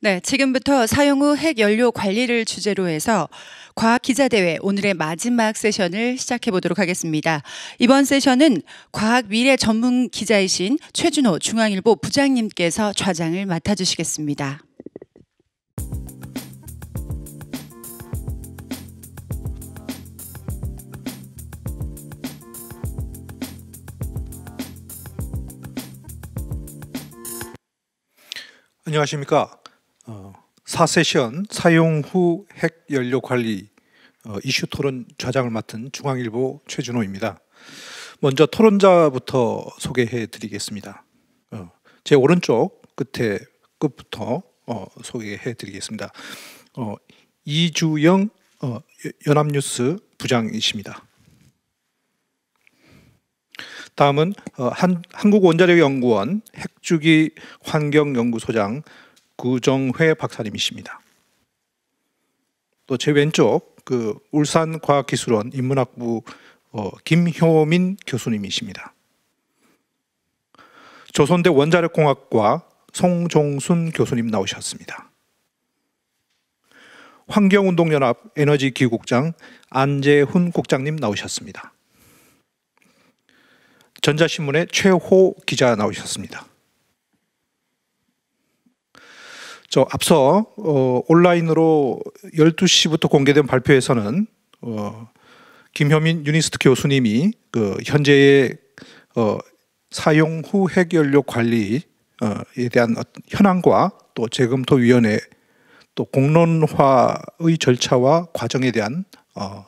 네, 지금부터 사용 후 핵연료 관리를 주제로 해서 과학 기자대회 오늘의 마지막 세션을 시작해 보도록 하겠습니다. 이번 세션은 과학 미래 전문 기자이신 최준호 중앙일보 부장님께서 좌장을 맡아주시겠습니다. 안녕하십니까. 4세션 사용 후 핵연료 관리 이슈 토론 좌장을 맡은 중앙일보 최준호입니다. 먼저 토론자부터 소개해 드리겠습니다. 제 오른쪽 끝부터 소개해 드리겠습니다. 이주영 연합뉴스 부장이십니다. 다음은 한국원자력연구원 핵주기 환경연구소장 구정회 박사님이십니다. 또 제 왼쪽 울산과학기술원 인문학부 김효민 교수님이십니다. 조선대 원자력공학과 송종순 교수님 나오셨습니다. 환경운동연합 에너지기국장 안재훈 국장님 나오셨습니다. 전자신문의 최호 기자 나오셨습니다. 앞서 온라인으로 12시부터 공개된 발표에서는 김효민 유니스트 교수님이 현재의 사용 후 핵연료 관리에 대한 현황과 또 재검토위원회 또 공론화의 절차와 과정에 대한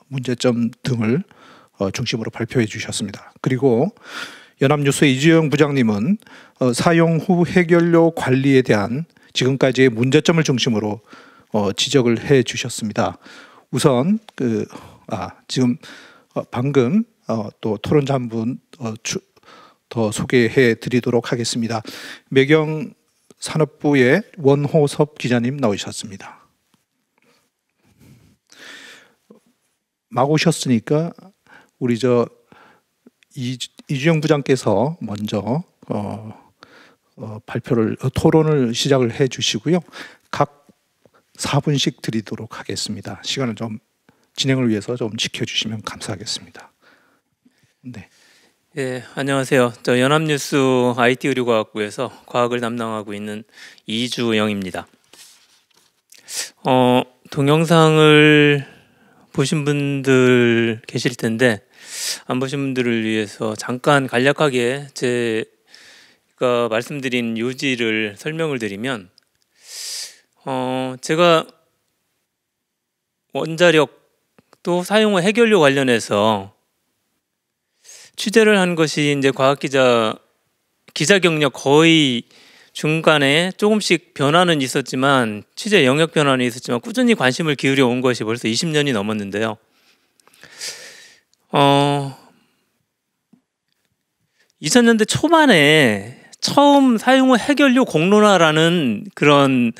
문제점 등을 중심으로 발표해 주셨습니다. 그리고 연합뉴스의 이주영 부장님은 사용 후 핵연료 관리에 대한 지금까지의 문제점을 중심으로 지적을 해 주셨습니다. 우선 방금 또 토론자 한 분 더 소개해 드리도록 하겠습니다. 매경산업부의 원호섭 기자님 나오셨습니다. 막 오셨으니까 우리 이주영 부장께서 먼저 토론을 시작을 해 주시고요. 각 4분씩 드리도록 하겠습니다. 시간을 좀 진행을 위해서 좀 지켜주시면 감사하겠습니다. 네. 예, 안녕하세요. 저 연합뉴스 IT의료과학부에서 과학을 담당하고 있는 이주영입니다. 동영상을 보신 분들 계실 텐데 안 보신 분들을 위해서 잠깐 간략하게 제가 말씀드린 요지를 설명을 드리면 제가 원자력 또 사용 후 핵연료 관련해서 취재를 한 것이 이제 과학기자 경력 거의 중간에 조금씩 변화는 있었지만 취재 영역 변화는 있었지만 꾸준히 관심을 기울여 온 것이 벌써 20년이 넘었는데요. 2000년대 초반에 처음 사용 후 핵연료 공론화라는 그런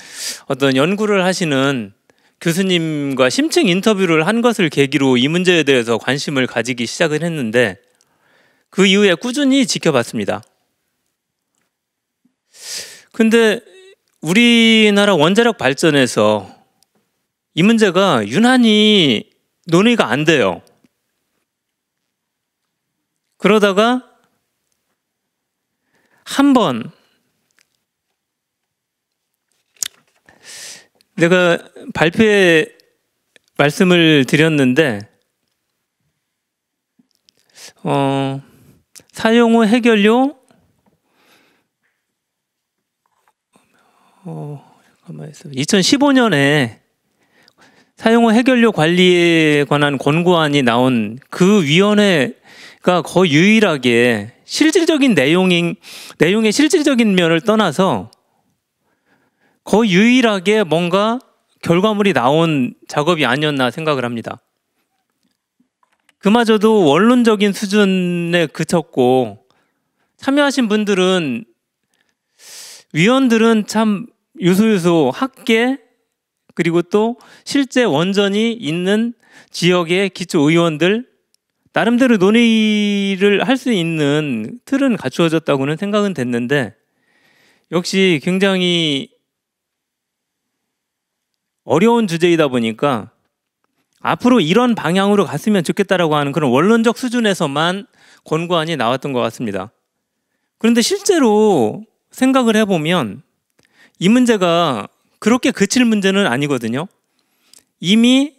어떤 연구를 하시는 교수님과 심층 인터뷰를 한 것을 계기로 이 문제에 대해서 관심을 가지기 시작을 했는데 그 이후에 꾸준히 지켜봤습니다. 근데 우리나라 원자력 발전에서 이 문제가 유난히 논의가 안 돼요. 그러다가 한 번 내가 발표에 말씀을 드렸는데 사용 후 핵연료 2015년에 사용 후 핵연료 관리에 관한 권고안이 나온 그 위원회가 거의 유일하게 실질적인 내용의 실질적인 면을 떠나서 거의 유일하게 뭔가 결과물이 나온 작업이 아니었나 생각을 합니다. 그마저도 원론적인 수준에 그쳤고 참여하신 분들은 위원들은 참 유수유수 학계 그리고 또 실제 원전이 있는 지역의 기초의원들 나름대로 논의를 할 수 있는 틀은 갖추어졌다고는 생각은 됐는데 역시 굉장히 어려운 주제이다 보니까 앞으로 이런 방향으로 갔으면 좋겠다라고 하는 그런 원론적 수준에서만 권고안이 나왔던 것 같습니다. 그런데 실제로 생각을 해보면 이 문제가 그렇게 그칠 문제는 아니거든요. 이미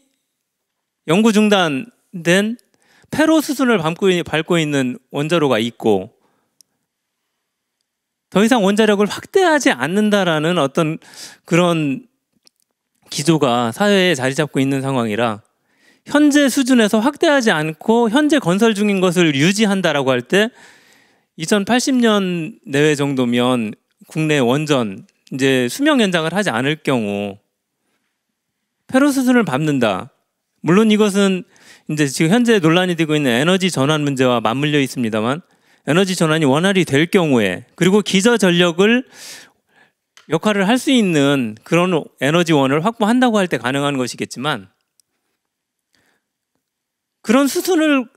연구 중단된 폐로 수순을 밟고 있는 원자로가 있고 더 이상 원자력을 확대하지 않는다라는 어떤 그런 기조가 사회에 자리 잡고 있는 상황이라 현재 수준에서 확대하지 않고 현재 건설 중인 것을 유지한다라고 할 때 2080년 내외 정도면 국내 원전 이제 수명 연장을 하지 않을 경우 폐로 수순을 밟는다. 물론 이것은 이제 지금 현재 논란이 되고 있는 에너지 전환 문제와 맞물려 있습니다만 에너지 전환이 원활히 될 경우에 그리고 기저 전력을 역할을 할 수 있는 그런 에너지원을 확보한다고 할 때 가능한 것이겠지만 그런 수순을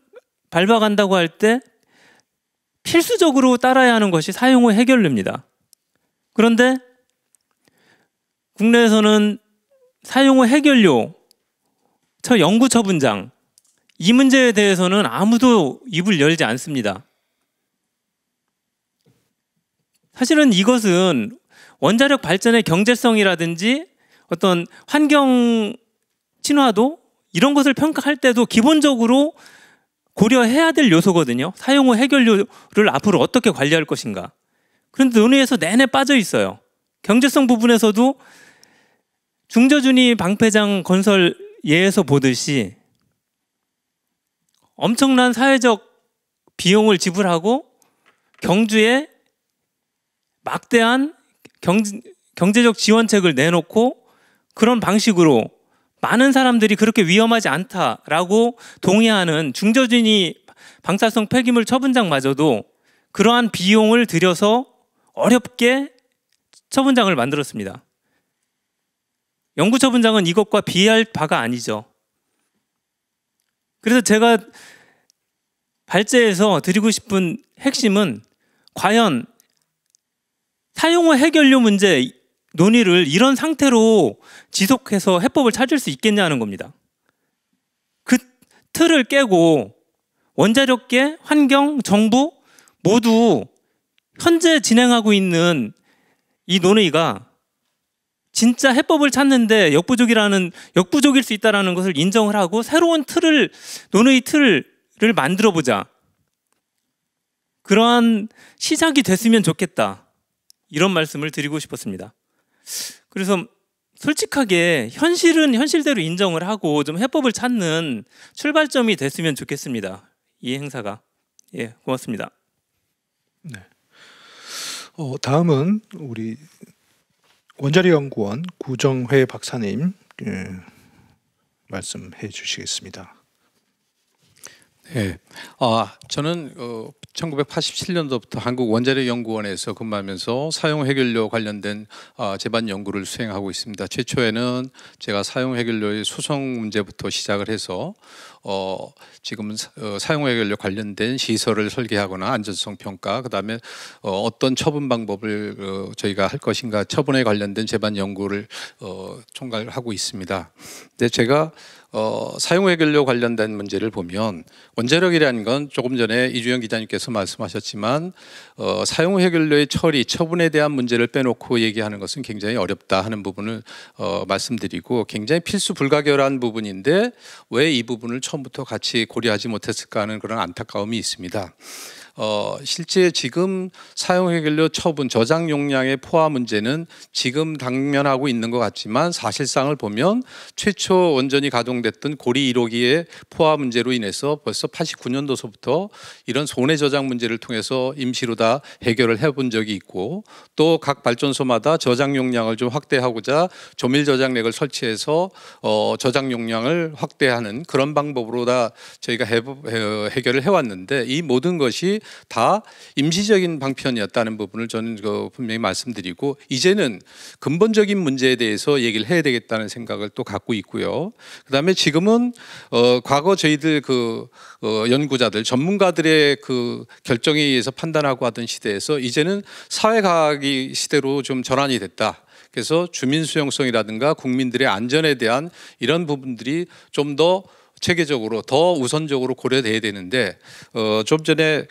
밟아간다고 할 때 필수적으로 따라야 하는 것이 사용 후 해결료입니다. 그런데 국내에서는 사용 후 해결료 연구 처분장 이 문제에 대해서는 아무도 입을 열지 않습니다. 사실은 이것은 원자력 발전의 경제성이라든지 어떤 환경 친화도 이런 것을 평가할 때도 기본적으로 고려해야 될 요소거든요. 사용 후 해결료를 앞으로 어떻게 관리할 것인가. 그런데 논의에서 내내 빠져 있어요. 경제성 부분에서도 중저준위 방패장 건설 예에서 보듯이 엄청난 사회적 비용을 지불하고 경주에 막대한 경제적 지원책을 내놓고 그런 방식으로 많은 사람들이 그렇게 위험하지 않다라고 동의하는 중저준위 방사성 폐기물 처분장마저도 그러한 비용을 들여서 어렵게 처분장을 만들었습니다. 연구 처분장은 이것과 비할 바가 아니죠. 그래서 제가 발제해서 드리고 싶은 핵심은 과연 사용 후 해결료 문제 논의를 이런 상태로 지속해서 해법을 찾을 수 있겠냐는 겁니다. 그 틀을 깨고 원자력계, 환경, 정부 모두 현재 진행하고 있는 이 논의가 진짜 해법을 찾는데 역부족일 수 있다는 것을 인정을 하고 새로운 논의 틀을 만들어 보자. 그러한 시작이 됐으면 좋겠다. 이런 말씀을 드리고 싶었습니다. 그래서 솔직하게 현실은 현실대로 인정을 하고 좀 해법을 찾는 출발점이 됐으면 좋겠습니다. 이 행사가. 예, 고맙습니다. 네. 다음은 우리 원자력연구원 구정회 박사님 말씀해 주시겠습니다. 네, 저는 1987년도부터 한국원자력연구원에서 근무하면서 사용 해결료 관련된 제반 연구를 수행하고 있습니다. 최초에는 제가 사용 해결료의 소송 문제부터 시작을 해서 지금은 사용 해결료 관련된 시설을 설계하거나 안전성 평가, 그다음에 어떤 처분 방법을 저희가 할 것인가 처분에 관련된 제반 연구를 총괄하고 있습니다. 근데 제가 사용 해결료 관련된 문제를 보면 원자력이라는 건 조금 전에 이주영 기자님께서 말씀하셨지만 사용 해결료의 처리, 처분에 대한 문제를 빼놓고 얘기하는 것은 굉장히 어렵다 하는 부분을 말씀드리고 굉장히 필수 불가결한 부분인데 왜 이 부분을 처음부터 같이 고려하지 못했을까 하는 그런 안타까움이 있습니다. 실제 지금 사용 해결료 처분 저장 용량의 포화 문제는 지금 당면하고 있는 것 같지만 사실상을 보면 최초 원전이 가동됐던 고리 1호기의 포화 문제로 인해서 벌써 89년도서부터 이런 손해 저장 문제를 통해서 임시로 다 해결을 해본 적이 있고 또 각 발전소마다 저장 용량을 좀 확대하고자 조밀 저장렉을 설치해서 저장 용량을 확대하는 그런 방법으로 다 저희가 해결을 해왔는데 이 모든 것이 다 임시적인 방편이었다는 부분을 저는 분명히 말씀드리고 이제는 근본적인 문제에 대해서 얘기를 해야 되겠다는 생각을 또 갖고 있고요. 그다음에 지금은 과거 저희들 연구자들 전문가들의 결정에 의해서 판단하고 하던 시대에서 이제는 사회과학의 시대로 좀 전환이 됐다. 그래서 주민 수용성이라든가 국민들의 안전에 대한 이런 부분들이 좀 더 체계적으로 더 우선적으로 고려돼야 되는데 좀 전에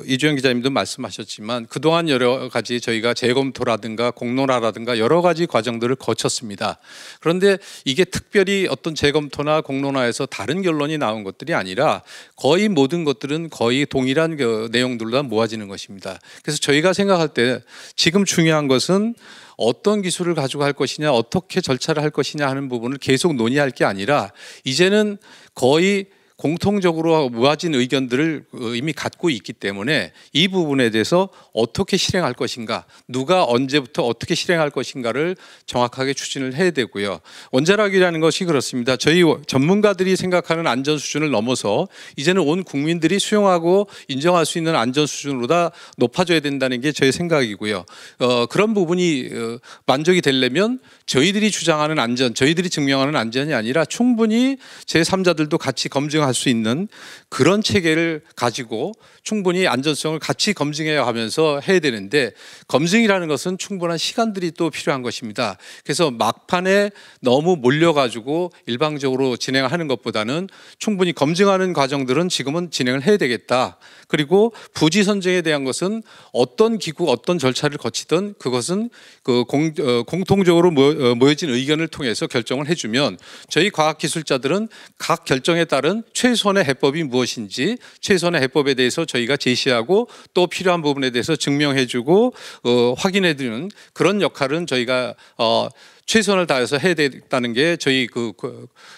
이주영 기자님도 말씀하셨지만 그동안 여러 가지 저희가 재검토라든가 공론화라든가 여러 가지 과정들을 거쳤습니다. 그런데 이게 특별히 어떤 재검토나 공론화에서 다른 결론이 나온 것들이 아니라 거의 모든 것들은 거의 동일한 내용들로 다 모아지는 것입니다. 그래서 저희가 생각할 때 지금 중요한 것은 어떤 기술을 가지고 할 것이냐, 어떻게 절차를 할 것이냐 하는 부분을 계속 논의할 게 아니라 이제는 거의 공통적으로 모아진 의견들을 이미 갖고 있기 때문에 이 부분에 대해서 어떻게 실행할 것인가, 누가 언제부터 어떻게 실행할 것인가를 정확하게 추진을 해야 되고요. 원자력이라는 것이 그렇습니다. 저희 전문가들이 생각하는 안전 수준을 넘어서 이제는 온 국민들이 수용하고 인정할 수 있는 안전 수준으로 다 높아져야 된다는 게 저의 생각이고요. 그런 부분이 만족이 되려면 저희들이 주장하는 안전, 저희들이 증명하는 안전이 아니라 충분히 제3자들도 같이 검증할 수 있는 그런 체계를 가지고 충분히 안전성을 같이 검증해 가면서 해야 되는데 검증이라는 것은 충분한 시간들이 또 필요한 것입니다. 그래서 막판에 너무 몰려가지고 일방적으로 진행하는 것보다는 충분히 검증하는 과정들은 지금은 진행을 해야 되겠다. 그리고 부지 선정에 대한 것은 어떤 기구, 어떤 절차를 거치든 그것은 그 공통적으로 모여진 의견을 통해서 결정을 해주면 저희 과학기술자들은 각 결정에 따른 최선의 해법이 무엇인지 최선의 해법에 대해서 저희가 제시하고 또 필요한 부분에 대해서 증명해주고 확인해드리는 그런 역할은 저희가 최선을 다해서 해야 되겠다는 게 저희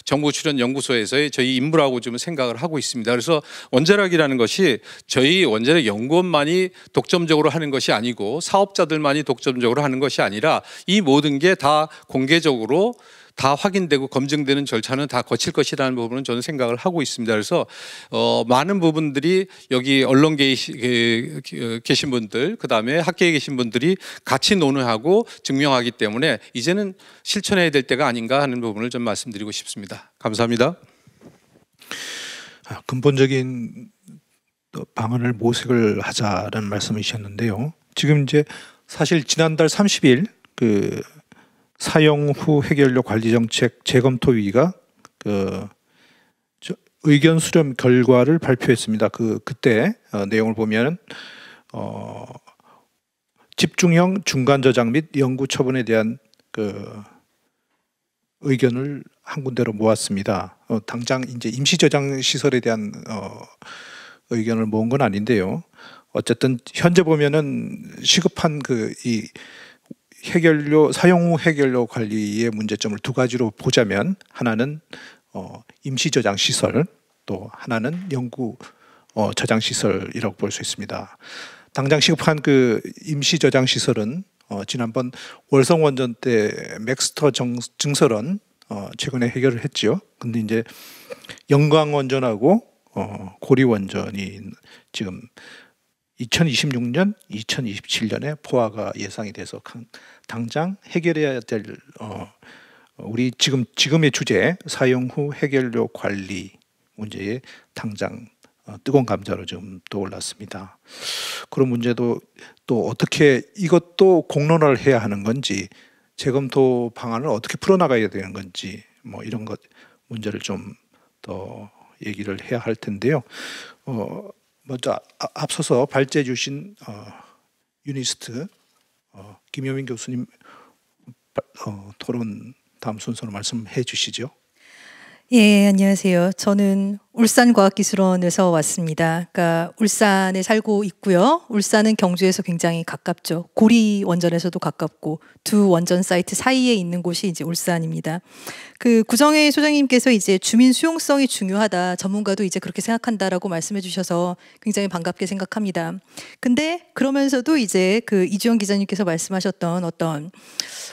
정부 출연 연구소에서의 저희 임무라고 좀 생각을 하고 있습니다. 그래서 원자력이라는 것이 저희 원자력 연구원만이 독점적으로 하는 것이 아니고 사업자들만이 독점적으로 하는 것이 아니라 이 모든 게 다 공개적으로 다 확인되고 검증되는 절차는 다 거칠 것이라는 부분은 저는 생각을 하고 있습니다. 그래서 많은 부분들이 여기 언론계에 계신 분들, 그다음에 학계에 계신 분들이 같이 논의하고 증명하기 때문에 이제는 실천해야 될 때가 아닌가 하는 부분을 좀 말씀드리고 싶습니다. 감사합니다. 근본적인 방안을 모색을 하자는 말씀이셨는데요. 지금 이제 사실 지난달 30일 그 사용 후 해결료 관리 정책 재검토위가 의견 수렴 결과를 발표했습니다. 그때 내용을 보면 집중형 중간 저장 및 영구 처분에 대한 의견을 한 군데로 모았습니다. 당장 이제 임시 저장 시설에 대한 의견을 모은 건 아닌데요. 어쨌든 현재 보면은 시급한 이 해결료 사용 후 해결료 관리의 문제점을 두 가지로 보자면 하나는 임시 저장 시설, 또 하나는 영구 저장 시설이라고 볼 수 있습니다. 당장 시급한 임시 저장 시설은 지난번 월성 원전 때 맥스터 증설원 최근에 해결을 했죠. 근데 이제 영광 원전하고 고리 원전이 지금 2026년, 2027년에 포화가 예상이 돼서 당장 해결해야 될 우리 지금의 주제 사용 후 해결료 관리 문제에 당장 뜨거운 감자로 좀 떠올랐습니다. 그런 문제도 또 어떻게 이것도 공론화를 해야 하는 건지 재검토 방안을 어떻게 풀어나가야 되는 건지 뭐 이런 것 문제를 좀 더 얘기를 해야 할 텐데요. 먼저 앞서서 발제해 주신 유니스트 김효민 교수님 토론 다음 순서로 말씀해 주시죠. 예, 안녕하세요. 저는 울산과학기술원에서 왔습니다. 그러니까 울산에 살고 있고요. 울산은 경주에서 굉장히 가깝죠. 고리 원전에서도 가깝고 두 원전 사이트 사이에 있는 곳이 이제 울산입니다. 구정혜 소장님께서 이제 주민 수용성이 중요하다. 전문가도 이제 그렇게 생각한다라고 말씀해 주셔서 굉장히 반갑게 생각합니다. 근데 그러면서도 이제 이주영 기자님께서 말씀하셨던 어떤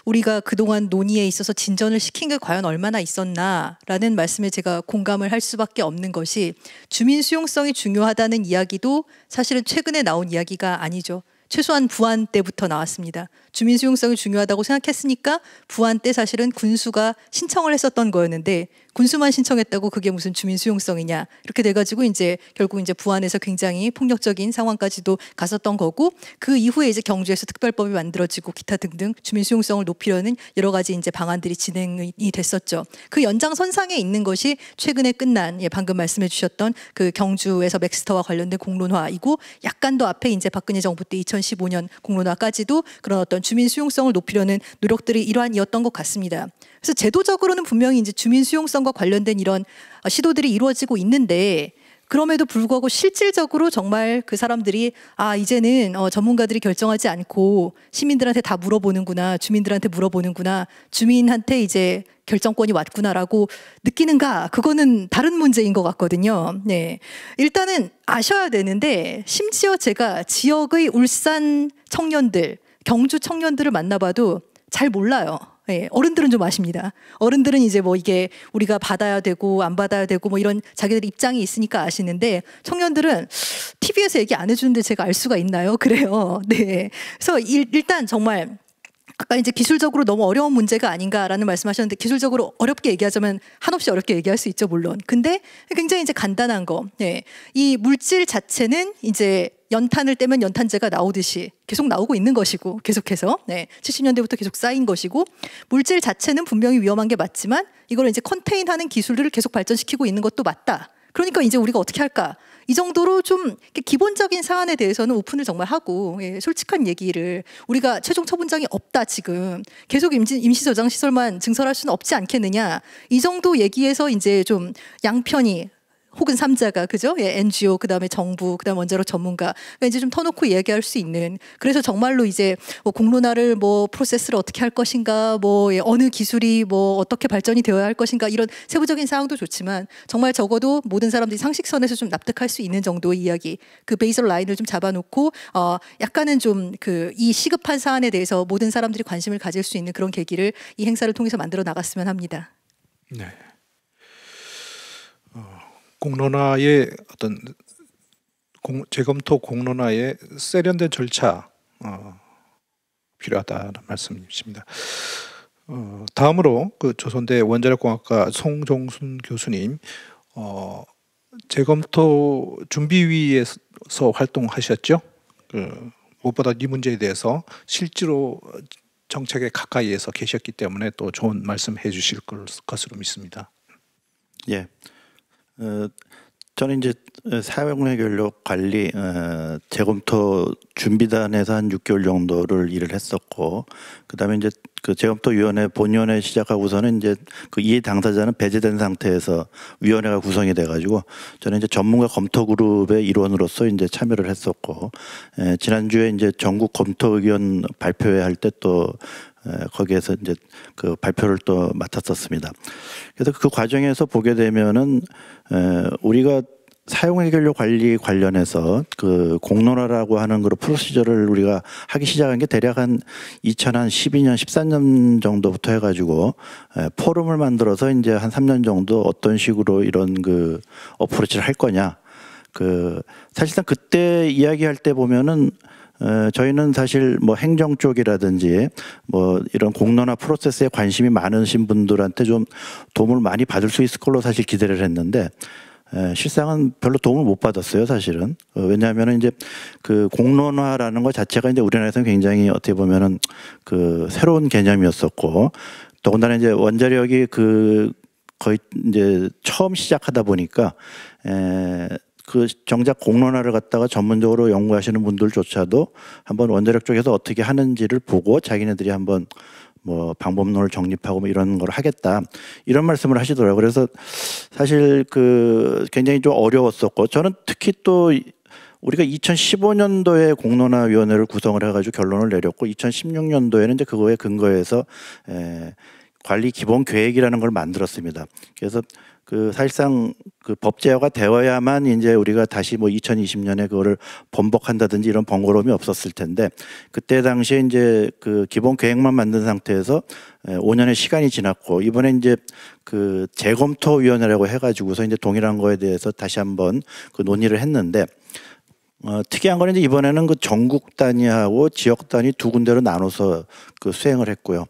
우리가 그동안 논의에 있어서 진전을 시킨 게 과연 얼마나 있었나라는 말씀에 제가 공감을 할 수밖에 없는 것이 주민 수용성이 중요하다는 이야기도 사실은 최근에 나온 이야기가 아니죠. 최소한 부안 때부터 나왔습니다. 주민 수용성이 중요하다고 생각했으니까 부안 때 사실은 군수가 신청을 했었던 거였는데 군수만 신청했다고 그게 무슨 주민 수용성이냐 이렇게 돼가지고 이제 결국 이제 부안에서 굉장히 폭력적인 상황까지도 갔었던 거고 그 이후에 이제 경주에서 특별법이 만들어지고 기타 등등 주민 수용성을 높이려는 여러 가지 이제 방안들이 진행이 됐었죠. 그 연장선상에 있는 것이 최근에 끝난 방금 말씀해 주셨던 그 경주에서 맥스터와 관련된 공론화이고 약간 더 앞에 이제 박근혜 정부 때 2015년 공론화까지도 그런 어떤 주민 수용성을 높이려는 노력들이 일환이었던 것 같습니다. 그래서 제도적으로는 분명히 이제 주민 수용성과 관련된 이런 시도들이 이루어지고 있는데 그럼에도 불구하고 실질적으로 정말 그 사람들이 이제는 전문가들이 결정하지 않고 시민들한테 다 물어보는구나, 주민들한테 물어보는구나, 주민한테 이제 결정권이 왔구나라고 느끼는가? 그거는 다른 문제인 것 같거든요. 네, 일단은 아셔야 되는데 심지어 제가 지역의 울산 청년들, 경주 청년들을 만나봐도 잘 몰라요. 네, 어른들은 좀 아십니다. 어른들은 이제 뭐 이게 우리가 받아야 되고 안 받아야 되고 뭐 이런 자기들 입장이 있으니까 아시는데 청년들은 TV에서 얘기 안 해주는데 제가 알 수가 있나요? 그래요. 네. 그래서 일단 정말 아까 이제 기술적으로 너무 어려운 문제가 아닌가라는 말씀하셨는데 기술적으로 어렵게 얘기하자면 한없이 어렵게 얘기할 수 있죠, 물론. 근데 굉장히 이제 간단한 거. 네. 이 물질 자체는 이제 연탄을 떼면 연탄재가 나오듯이 계속 나오고 있는 것이고 계속해서 70년대부터 계속 쌓인 것이고 물질 자체는 분명히 위험한 게 맞지만 이걸 이제 컨테인하는 기술들을 계속 발전시키고 있는 것도 맞다. 그러니까 이제 우리가 어떻게 할까? 이 정도로 좀 기본적인 사안에 대해서는 오픈을 정말 하고 솔직한 얘기를 우리가 최종 처분장이 없다 지금 계속 임시 저장 시설만 증설할 수는 없지 않겠느냐 이 정도 얘기에서 이제 좀 양편이 혹은 3자가 그죠? NGO 그다음에 정부 그다음 원자력 전문가 이제 좀 터놓고 이야기할 수 있는 그래서 정말로 이제 뭐 공론화를 뭐 프로세스를 어떻게 할 것인가 뭐 어느 기술이 뭐 어떻게 발전이 되어야 할 것인가 이런 세부적인 사항도 좋지만 정말 적어도 모든 사람들이 상식선에서 좀 납득할 수 있는 정도의 이야기 그 베이스 라인을 좀 잡아놓고 약간은 좀 그 이 시급한 사안에 대해서 모든 사람들이 관심을 가질 수 있는 그런 계기를 이 행사를 통해서 만들어 나갔으면 합니다. 네. 공론화의 어떤 재검토 공론화의 세련된 절차 필요하다는 말씀이십니다. 다음으로 그 조선대 원자력공학과 송종순 교수님 재검토 준비위에서 활동하셨죠? 무엇보다 이 문제에 대해서 실제로 정책에 가까이에서 계셨기 때문에 또 좋은 말씀해 주실 것으로 믿습니다. 예. 저는 이제 사용해결력 관리 재검토 준비단에서 한 6개월 정도를 일을 했었고, 그다음에 이제 그 재검토위원회 본위원회 시작하고서는 이제 그 이해 당사자는 배제된 상태에서 위원회가 구성이 돼가지고 저는 이제 전문가 검토 그룹의 일원으로서 이제 참여를 했었고, 지난주에 이제 전국 검토 의견 발표회 할 때 또 거기에서 이제 그 발표를 또 맡았었습니다. 그래서 그 과정에서 보게 되면은 우리가 사용해결력 관리 관련해서 그 공론화라고 하는 그 프로시저를 우리가 하기 시작한 게 대략 한 2012년, 13년 정도부터 해가지고 포럼을 만들어서 이제 한 3년 정도 어떤 식으로 이런 그 어프로치를 할 거냐. 그 사실상 그때 이야기할 때 보면은 저희는 사실 뭐 행정 쪽이라든지 뭐 이런 공론화 프로세스에 관심이 많으신 분들한테 좀 도움을 많이 받을 수 있을 걸로 사실 기대를 했는데 실상은 별로 도움을 못 받았어요, 사실은. 왜냐하면 이제 그 공론화라는 것 자체가 이제 우리나라에서는 굉장히 어떻게 보면은 그 새로운 개념이었었고, 더군다나 이제 원자력이 그 거의 이제 처음 시작하다 보니까 그 정작 공론화를 갖다가 전문적으로 연구하시는 분들조차도 한번 원자력 쪽에서 어떻게 하는지를 보고 자기네들이 한번 뭐 방법론을 정립하고 뭐 이런 걸 하겠다 이런 말씀을 하시더라고요. 그래서 사실 그 굉장히 좀 어려웠었고, 저는 특히 또 우리가 2015년도에 공론화위원회를 구성을 해가지고 결론을 내렸고 2016년도에는 이제 그거에 근거해서 관리 기본 계획이라는 걸 만들었습니다. 그래서 그 사실상 그 법 제어가 되어야만 이제 우리가 다시 뭐 2020년에 그거를 번복한다든지 이런 번거로움이 없었을 텐데, 그때 당시에 이제 그 기본 계획만 만든 상태에서 5년의 시간이 지났고, 이번에 이제 그 재검토위원회라고 해가지고서 이제 동일한 거에 대해서 다시 한번 그 논의를 했는데, 특이한 거는 이제 이번에는 그 전국 단위하고 지역 단위 두 군데로 나눠서 그 수행을 했고요.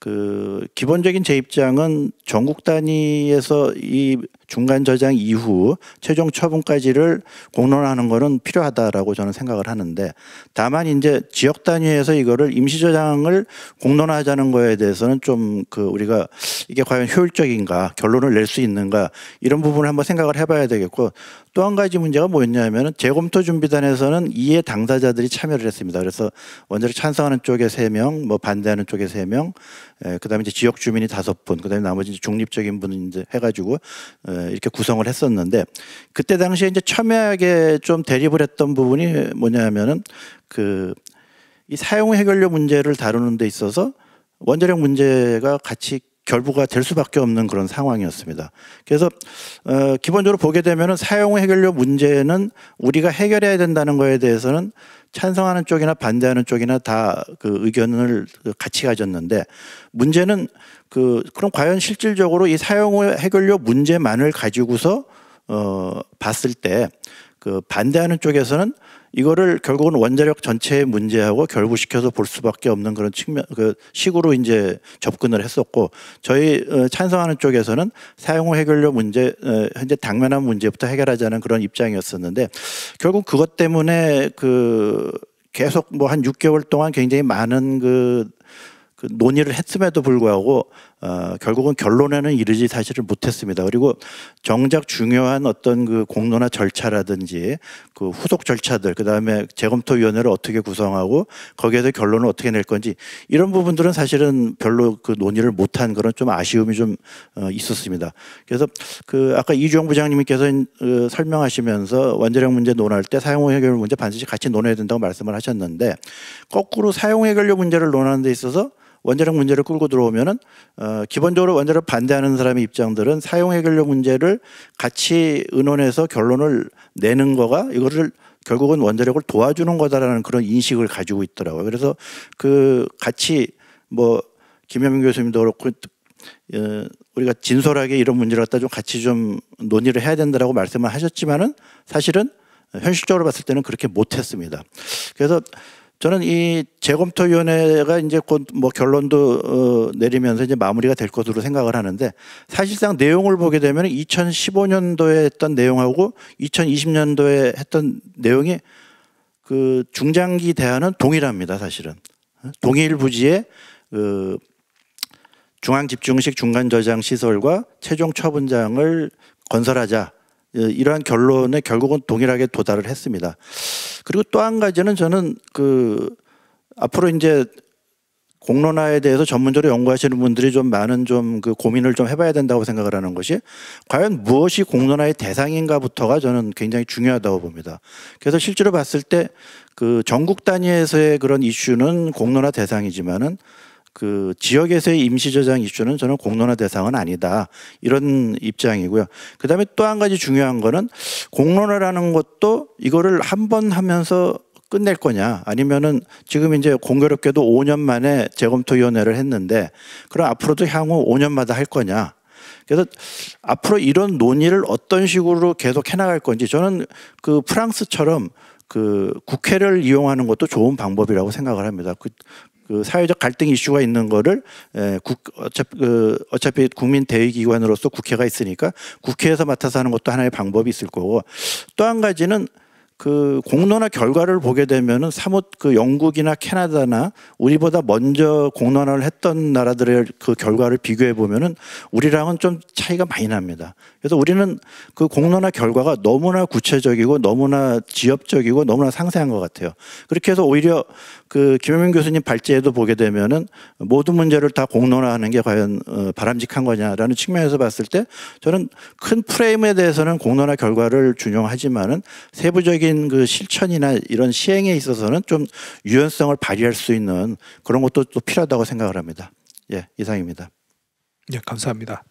그 기본적인 제 입장은 전국 단위에서 이 중간 저장 이후 최종 처분까지를 공론화하는 거는 필요하다라고 저는 생각을 하는데, 다만 이제 지역 단위에서 이거를 임시 저장을 공론화하자는 거에 대해서는 좀 그 우리가 이게 과연 효율적인가, 결론을 낼 수 있는가, 이런 부분을 한번 생각을 해봐야 되겠고, 또 한 가지 문제가 뭐였냐면은 재검토 준비단에서는 이해 당사자들이 참여를 했습니다. 그래서 원자력 찬성하는 쪽에 3명, 뭐 반대하는 쪽에 3명, 그다음에 이제 지역 주민이 5분, 그다음에 나머지 이제 중립적인 분이 이제 해가지고 이렇게 구성을 했었는데, 그때 당시에 이제 첨예하게 좀 대립을 했던 부분이 뭐냐면은 이 사용 해결료 문제를 다루는 데 있어서 원자력 문제가 같이 결부가 될 수밖에 없는 그런 상황이었습니다. 그래서 기본적으로 보게 되면은 사용 해결료 문제는 우리가 해결해야 된다는 거에 대해서는 찬성하는 쪽이나 반대하는 쪽이나 다 그 의견을 같이 가졌는데, 문제는 그럼 과연 실질적으로 이 사용 해결료 문제만을 가지고서 봤을 때 그 반대하는 쪽에서는 이거를 결국은 원자력 전체의 문제하고 결부시켜서 볼 수밖에 없는 그런 측면, 그 식으로 이제 접근을 했었고, 저희 찬성하는 쪽에서는 사용 해결료 문제, 현재 당면한 문제부터 해결하자는 그런 입장이었었는데, 결국 그것 때문에 계속 뭐 한 6개월 동안 굉장히 많은 그 논의를 했음에도 불구하고 결국은 결론에는 이르지 사실을 못했습니다. 그리고 정작 중요한 어떤 그 공론화 절차라든지 그 후속 절차들, 그다음에 재검토위원회를 어떻게 구성하고 거기에서 결론을 어떻게 낼 건지, 이런 부분들은 사실은 별로 그 논의를 못한 그런 좀 아쉬움이 좀 있었습니다. 그래서 아까 이주영 부장님께서 설명하시면서 원자력 문제 논할 때 사용 해결료 문제 반드시 같이 논해야 된다고 말씀을 하셨는데, 거꾸로 사용 해결료 문제를 논하는 데 있어서 원자력 문제를 끌고 들어오면은 기본적으로 원자력 반대하는 사람의 입장들은 사용 해결료 문제를 같이 의논해서 결론을 내는 거가 이거를 결국은 원자력을 도와주는 거다라는 그런 인식을 가지고 있더라고요. 그래서 같이 뭐 김현민 교수님도 그렇고 우리가 진솔하게 이런 문제를 갖다 좀 같이 좀 논의를 해야 된다라고 말씀을 하셨지만은 사실은 현실적으로 봤을 때는 그렇게 못했습니다. 그래서 저는 이 재검토위원회가 이제 곧 뭐 결론도 내리면서 이제 마무리가 될 것으로 생각을 하는데, 사실상 내용을 보게 되면 2015년도에 했던 내용하고 2020년도에 했던 내용이 그 중장기 대안은 동일합니다. 사실은 동일 부지에 중앙집중식 중간저장 시설과 최종 처분장을 건설하자, 이러한 결론에 결국은 동일하게 도달을 했습니다. 그리고 또 한 가지는 저는 앞으로 이제 공론화에 대해서 전문적으로 연구하시는 분들이 좀 많은 좀 고민을 좀 해봐야 된다고 생각을 하는 것이, 과연 무엇이 공론화의 대상인가부터가 저는 굉장히 중요하다고 봅니다. 그래서 실제로 봤을 때 전국 단위에서의 그런 이슈는 공론화 대상이지만은 지역에서의 임시저장 이슈는 저는 공론화 대상은 아니다, 이런 입장이고요. 그 다음에 또 한 가지 중요한 거는, 공론화라는 것도 이거를 한 번 하면서 끝낼 거냐, 아니면은 지금 이제 공교롭게도 5년 만에 재검토위원회를 했는데, 그럼 앞으로도 향후 5년마다 할 거냐. 그래서 앞으로 이런 논의를 어떤 식으로 계속 해나갈 건지, 저는 프랑스처럼 국회를 이용하는 것도 좋은 방법이라고 생각을 합니다. 사회적 갈등 이슈가 있는 거를 어차피 국민 대의기관으로서 국회가 있으니까 국회에서 맡아서 하는 것도 하나의 방법이 있을 거고, 또 한 가지는 공론화 결과를 보게 되면은 사뭇 영국이나 캐나다나 우리보다 먼저 공론화를 했던 나라들의 결과를 비교해 보면은 우리랑은 좀 차이가 많이 납니다. 그래서 우리는 공론화 결과가 너무나 구체적이고 너무나 지엽적이고 너무나 상세한 것 같아요. 그렇게 해서 오히려 김현민 교수님 발제에도 보게 되면은 모든 문제를 다 공론화하는 게 과연 바람직한 거냐라는 측면에서 봤을 때, 저는 큰 프레임에 대해서는 공론화 결과를 준용하지만은 세부적인 실천이나 이런 시행에 있어서는 좀 유연성을 발휘할 수 있는 그런 것도 또 필요하다고 생각을 합니다. 예, 이상입니다. 예, 감사합니다.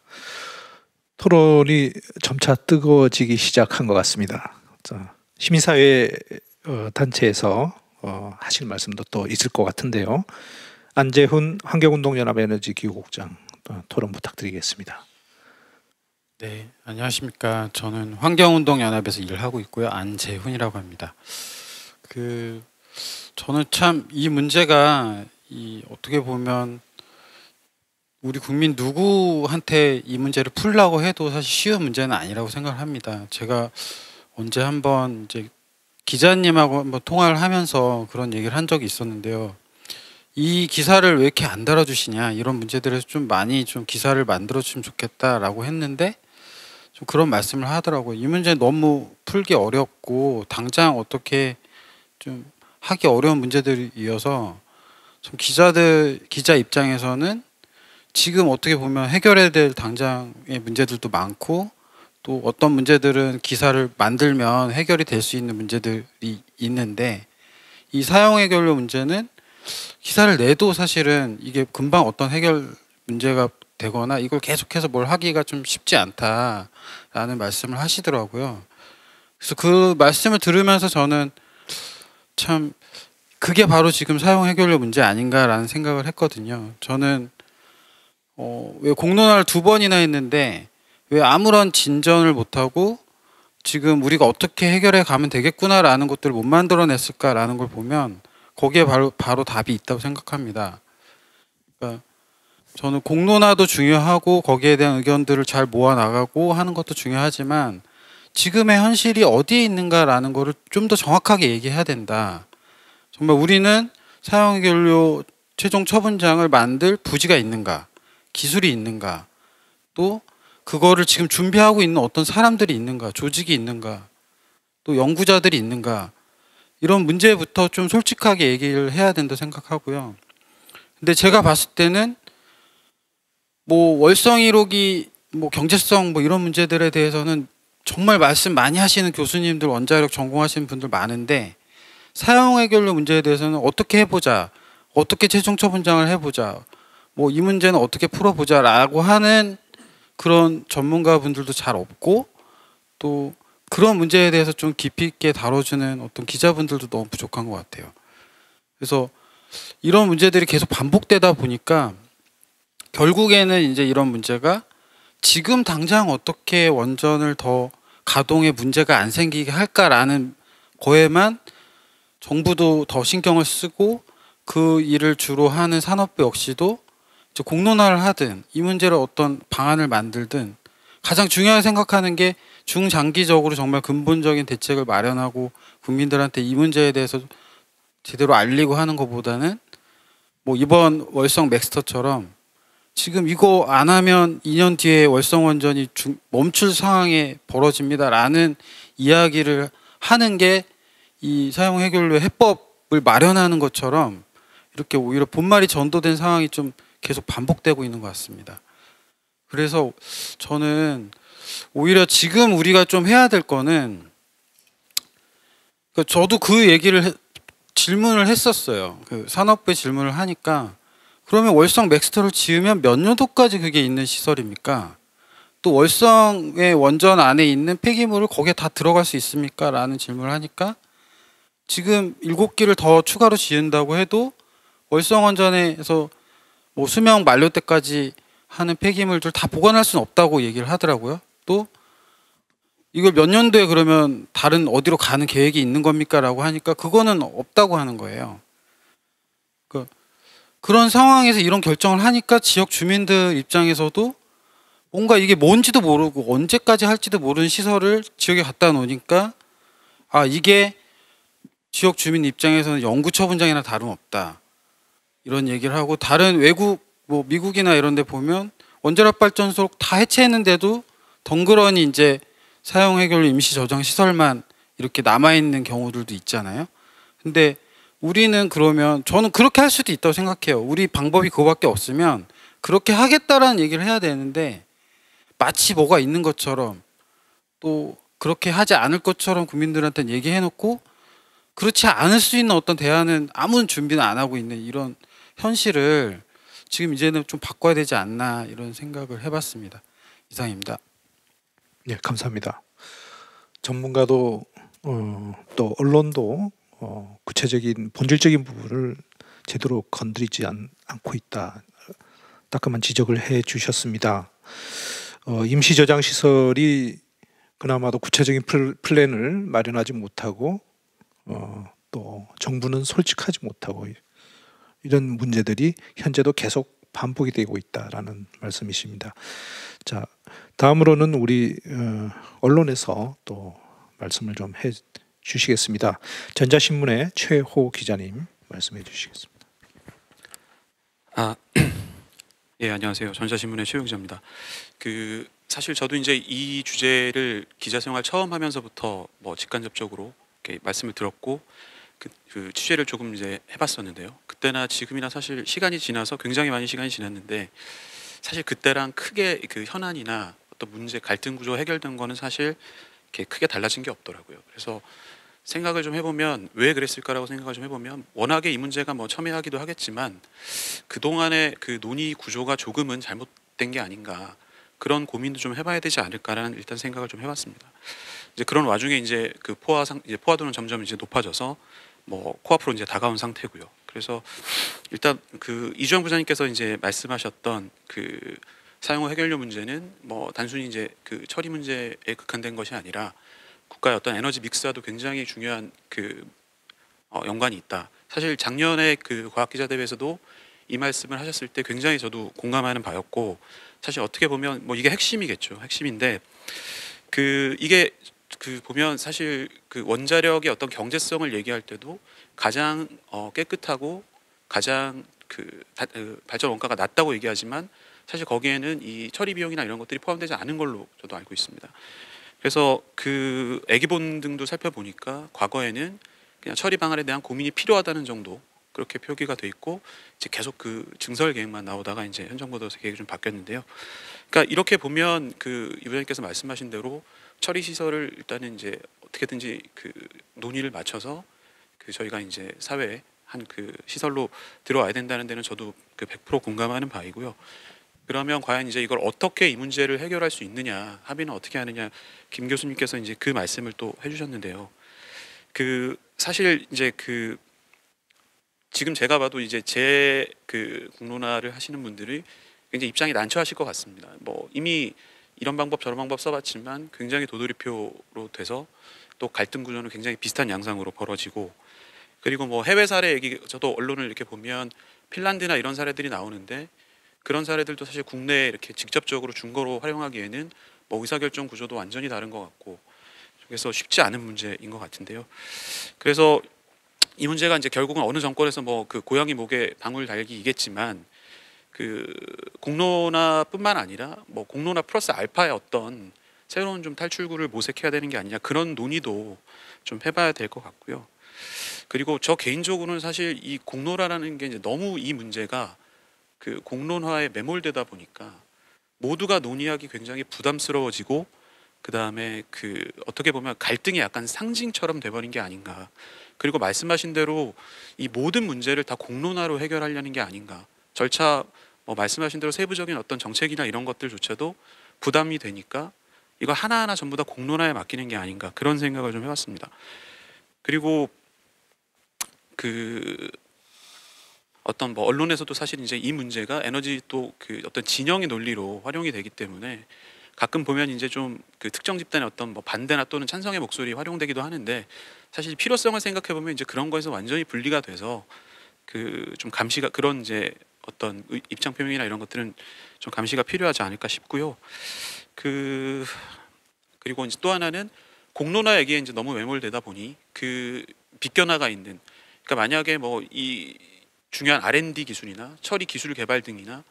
토론이 점차 뜨거워지기 시작한 것 같습니다. 시민사회 단체에서 하실 말씀도 또 있을 것 같은데요. 안재훈 환경운동연합 에너지기후국장 토론 부탁드리겠습니다. 네, 안녕하십니까. 저는 환경운동연합에서 일을 하고 있고요. 안재훈이라고 합니다. 저는 참 이 문제가 어떻게 보면 우리 국민 누구한테 이 문제를 풀려고 해도 사실 쉬운 문제는 아니라고 생각을 합니다. 제가 언제 한번 이제 기자님하고 한번 통화를 하면서 그런 얘기를 한 적이 있었는데요. 이 기사를 왜 이렇게 안 달아주시냐, 이런 문제들에서 좀 많이 좀 기사를 만들어주시면 좋겠다라고 했는데 좀 그런 말씀을 하더라고요. 이 문제는 너무 풀기 어렵고 당장 어떻게 좀 하기 어려운 문제들이어서 좀 기자 입장에서는 지금 어떻게 보면 해결해야 될 당장의 문제들도 많고, 또 어떤 문제들은 기사를 만들면 해결이 될 수 있는 문제들이 있는데, 이 사용 해결료 문제는 기사를 내도 사실은 이게 금방 어떤 해결 문제가 되거나 이걸 계속해서 뭘 하기가 좀 쉽지 않다라는 말씀을 하시더라고요. 그래서 그 말씀을 들으면서 저는 참 그게 바로 지금 사용 해결료 문제 아닌가라는 생각을 했거든요. 저는 왜 공론화를 2번이나 했는데 왜 아무런 진전을 못하고 지금 우리가 어떻게 해결해 가면 되겠구나라는 것들을 못 만들어냈을까라는 걸 보면 거기에 바로 답이 있다고 생각합니다. 그러니까 저는 공론화도 중요하고 거기에 대한 의견들을 잘 모아나가고 하는 것도 중요하지만 지금의 현실이 어디에 있는가라는 거를 좀 더 정확하게 얘기해야 된다. 정말 우리는 사용해결료 최종 처분장을 만들 부지가 있는가, 기술이 있는가, 또 그거를 지금 준비하고 있는 어떤 사람들이 있는가, 조직이 있는가, 또 연구자들이 있는가, 이런 문제부터 좀 솔직하게 얘기를 해야 된다 생각하고요. 근데 제가 봤을 때는 뭐 월성 1호기 뭐 경제성 뭐 이런 문제들에 대해서는 정말 말씀 많이 하시는 교수님들, 원자력 전공하시는 분들 많은데 사용 해결료 문제에 대해서는 어떻게 해보자, 어떻게 최종 처분장을 해보자, 뭐 이 문제는 어떻게 풀어보자라고 하는 그런 전문가분들도 잘 없고, 또 그런 문제에 대해서 좀 깊이 있게 다뤄주는 어떤 기자분들도 너무 부족한 것 같아요. 그래서 이런 문제들이 계속 반복되다 보니까 결국에는 이제 이런 문제가 지금 당장 어떻게 원전을 더 가동에 문제가 안 생기게 할까라는 거에만 정부도 더 신경을 쓰고 그 일을 주로 하는 산업부 역시도 이제 공론화를 하든 이 문제를 어떤 방안을 만들든 가장 중요하게 생각하는 게 중장기적으로 정말 근본적인 대책을 마련하고 국민들한테 이 문제에 대해서 제대로 알리고 하는 것보다는 뭐 이번 월성 맥스터처럼 지금 이거 안 하면 2년 뒤에 월성 원전이 멈출 상황에 벌어집니다라는 이야기를 하는 게 이 사용 해결료 해법을 마련하는 것처럼 이렇게 오히려 본말이 전도된 상황이 좀 계속 반복되고 있는 것 같습니다. 그래서 저는 오히려 지금 우리가 좀 해야 될 거는, 저도 그 얘기를 질문을 했었어요. 그 산업부에 질문을 하니까 그러면 월성 맥스터를 지으면 몇 년도까지 그게 있는 시설입니까? 또 월성의 원전 안에 있는 폐기물을 거기에 다 들어갈 수 있습니까? 라는 질문을 하니까 지금 7기를 더 추가로 지은다고 해도 월성 원전에서 뭐 수명 만료 때까지 하는 폐기물들 다 보관할 수는 없다고 얘기를 하더라고요. 또 이걸 몇 년도에 그러면 다른 어디로 가는 계획이 있는 겁니까? 라고 하니까 그거는 없다고 하는 거예요. 그런 상황에서 이런 결정을 하니까 지역 주민들 입장에서도 뭔가 이게 뭔지도 모르고 언제까지 할지도 모르는 시설을 지역에 갖다 놓으니까 아, 이게 지역 주민 입장에서는 영구 처분장이나 다름없다, 이런 얘기를 하고, 다른 외국 뭐 미국이나 이런 데 보면 원자력 발전소 다 해체했는데도 덩그러니 이제 사용 해결료 임시 저장 시설만 이렇게 남아 있는 경우들도 있잖아요. 근데 우리는 그러면 저는 그렇게 할 수도 있다고 생각해요. 우리 방법이 그거밖에 없으면 그렇게 하겠다라는 얘기를 해야 되는데 마치 뭐가 있는 것처럼 또 그렇게 하지 않을 것처럼 국민들한테 얘기해놓고 그렇지 않을 수 있는 어떤 대안은 아무 준비는 안 하고 있는 이런 현실을 지금 이제는 좀 바꿔야 되지 않나, 이런 생각을 해봤습니다. 이상입니다. 네, 감사합니다. 전문가도 또 언론도 구체적인 본질적인 부분을 제대로 건드리지 않고 있다, 따끔한 지적을 해 주셨습니다. 임시 저장 시설이 그나마도 구체적인 플랜을 마련하지 못하고 또 정부는 솔직하지 못하고 이런 문제들이 현재도 계속 반복이 되고 있다라는 말씀이십니다. 자, 다음으로는 우리 언론에서 또 말씀을 좀 해 주시겠습니다. 전자신문의 최호 기자님 말씀해 주시겠습니다. 예, 안녕하세요. 전자신문의 최호 기자입니다. 사실 저도 이제 이 주제를 기자 생활 처음 하면서부터 뭐 직간접적으로 이렇게 말씀을 들었고 그 취재를 조금 이제 해봤었는데요. 그때나 지금이나 사실 시간이 지나서 굉장히 많은 시간이 지났는데 사실 그때랑 크게 그 현안이나 어떤 문제, 갈등 구조 해결된 거는 사실 이렇게 크게 달라진 게 없더라고요. 그래서 생각을 좀 해보면 왜 그랬을까라고 생각을 좀 해보면 워낙에 이 문제가 뭐 첨예하기도 하겠지만 그동안의 그 논의 구조가 조금은 잘못된 게 아닌가, 그런 고민도 좀 해봐야 되지 않을까라는 일단 생각을 좀 해봤습니다. 이제 그런 와중에 이제 그 포화도는 점점 이제 높아져서 뭐 코앞으로 이제 다가온 상태고요. 그래서 일단 그 이주영 부장님께서 이제 말씀하셨던 그 사용후 해결료 문제는 뭐 단순히 이제 그 처리 문제에 국한된 것이 아니라 국가의 어떤 에너지 믹스와도 굉장히 중요한 그 연관이 있다. 사실 작년에 그 과학기자대회에서도 이 말씀을 하셨을 때 굉장히 저도 공감하는 바였고, 사실 어떻게 보면 뭐 이게 핵심이겠죠. 핵심인데 이게 보면 사실 그 원자력의 어떤 경제성을 얘기할 때도 가장 깨끗하고 가장 발전 원가가 낮다고 얘기하지만 사실 거기에는 이 처리 비용이나 이런 것들이 포함되지 않은 걸로 저도 알고 있습니다. 그래서 그 애기본 등도 살펴보니까 과거에는 그냥 처리 방안에 대한 고민이 필요하다는 정도 그렇게 표기가 돼 있고, 이제 계속 그 증설 계획만 나오다가 이제 현 정부 들어서 계획이 좀 바뀌었는데요. 그러니까 이렇게 보면 그 이 부장님께서 말씀하신 대로 처리 시설을 일단은 이제 어떻게든지 그 논의를 맞춰서 그 저희가 이제 사회에 한 그 시설로 들어와야 된다는 데는 저도 그 100% 공감하는 바이고요. 그러면 과연 이제 이걸 어떻게 이 문제를 해결할 수 있느냐, 합의는 어떻게 하느냐, 김 교수님께서 이제 그 말씀을 또 해주셨는데요. 그 사실 이제 그 지금 제가 봐도 이제 제 그 공론화를 하시는 분들이 굉장히 입장이 난처하실 것 같습니다. 뭐 이미 이런 방법 저런 방법 써봤지만 굉장히 도돌이표로 돼서 또 갈등 구조는 굉장히 비슷한 양상으로 벌어지고, 그리고 뭐 해외 사례 얘기, 저도 언론을 이렇게 보면 핀란드나 이런 사례들이 나오는데 그런 사례들도 사실 국내에 이렇게 직접적으로 준거로 활용하기에는 뭐 의사결정 구조도 완전히 다른 것 같고, 그래서 쉽지 않은 문제인 것 같은데요. 그래서 이 문제가 이제 결국은 어느 정권에서 뭐 그 고양이 목에 방울 달기이겠지만 그 공론화뿐만 아니라 뭐 공론화 플러스 알파의 어떤 새로운 좀 탈출구를 모색해야 되는 게 아니냐, 그런 논의도 좀 해봐야 될 것 같고요. 그리고 저 개인적으로는 사실 이 공론화라는 게 이제 너무 이 문제가 그 공론화에 매몰되다 보니까 모두가 논의하기 굉장히 부담스러워지고, 그 다음에 그 어떻게 보면 갈등이 약간 상징처럼 돼버린 게 아닌가. 그리고 말씀하신 대로 이 모든 문제를 다 공론화로 해결하려는 게 아닌가. 절차 뭐 말씀하신 대로 세부적인 어떤 정책이나 이런 것들조차도 부담이 되니까 이거 하나하나 전부 다 공론화에 맡기는 게 아닌가, 그런 생각을 좀 해봤습니다. 그리고 그 어떤 뭐 언론에서도 사실 이제 이 문제가 에너지 또 그 어떤 진영의 논리로 활용이 되기 때문에 가끔 보면 이제 좀 그 특정 집단의 어떤 뭐 반대나 또는 찬성의 목소리 활용되기도 하는데, 사실 필요성을 생각해 보면 이제 그런 거에서 완전히 분리가 돼서 그 좀 감시가, 그런 이제 어떤 입장 표명이나 이런 것들은 좀 감시가 필요하지 않을까 싶고요. 그리고 이제 또 하나는 공론화 얘기에 이제 너무 매몰되다 보니 그 비껴나가 있는, 그러니까 만약에 뭐 이 중요한 R&D 기술이나 처리 기술 개발 등이나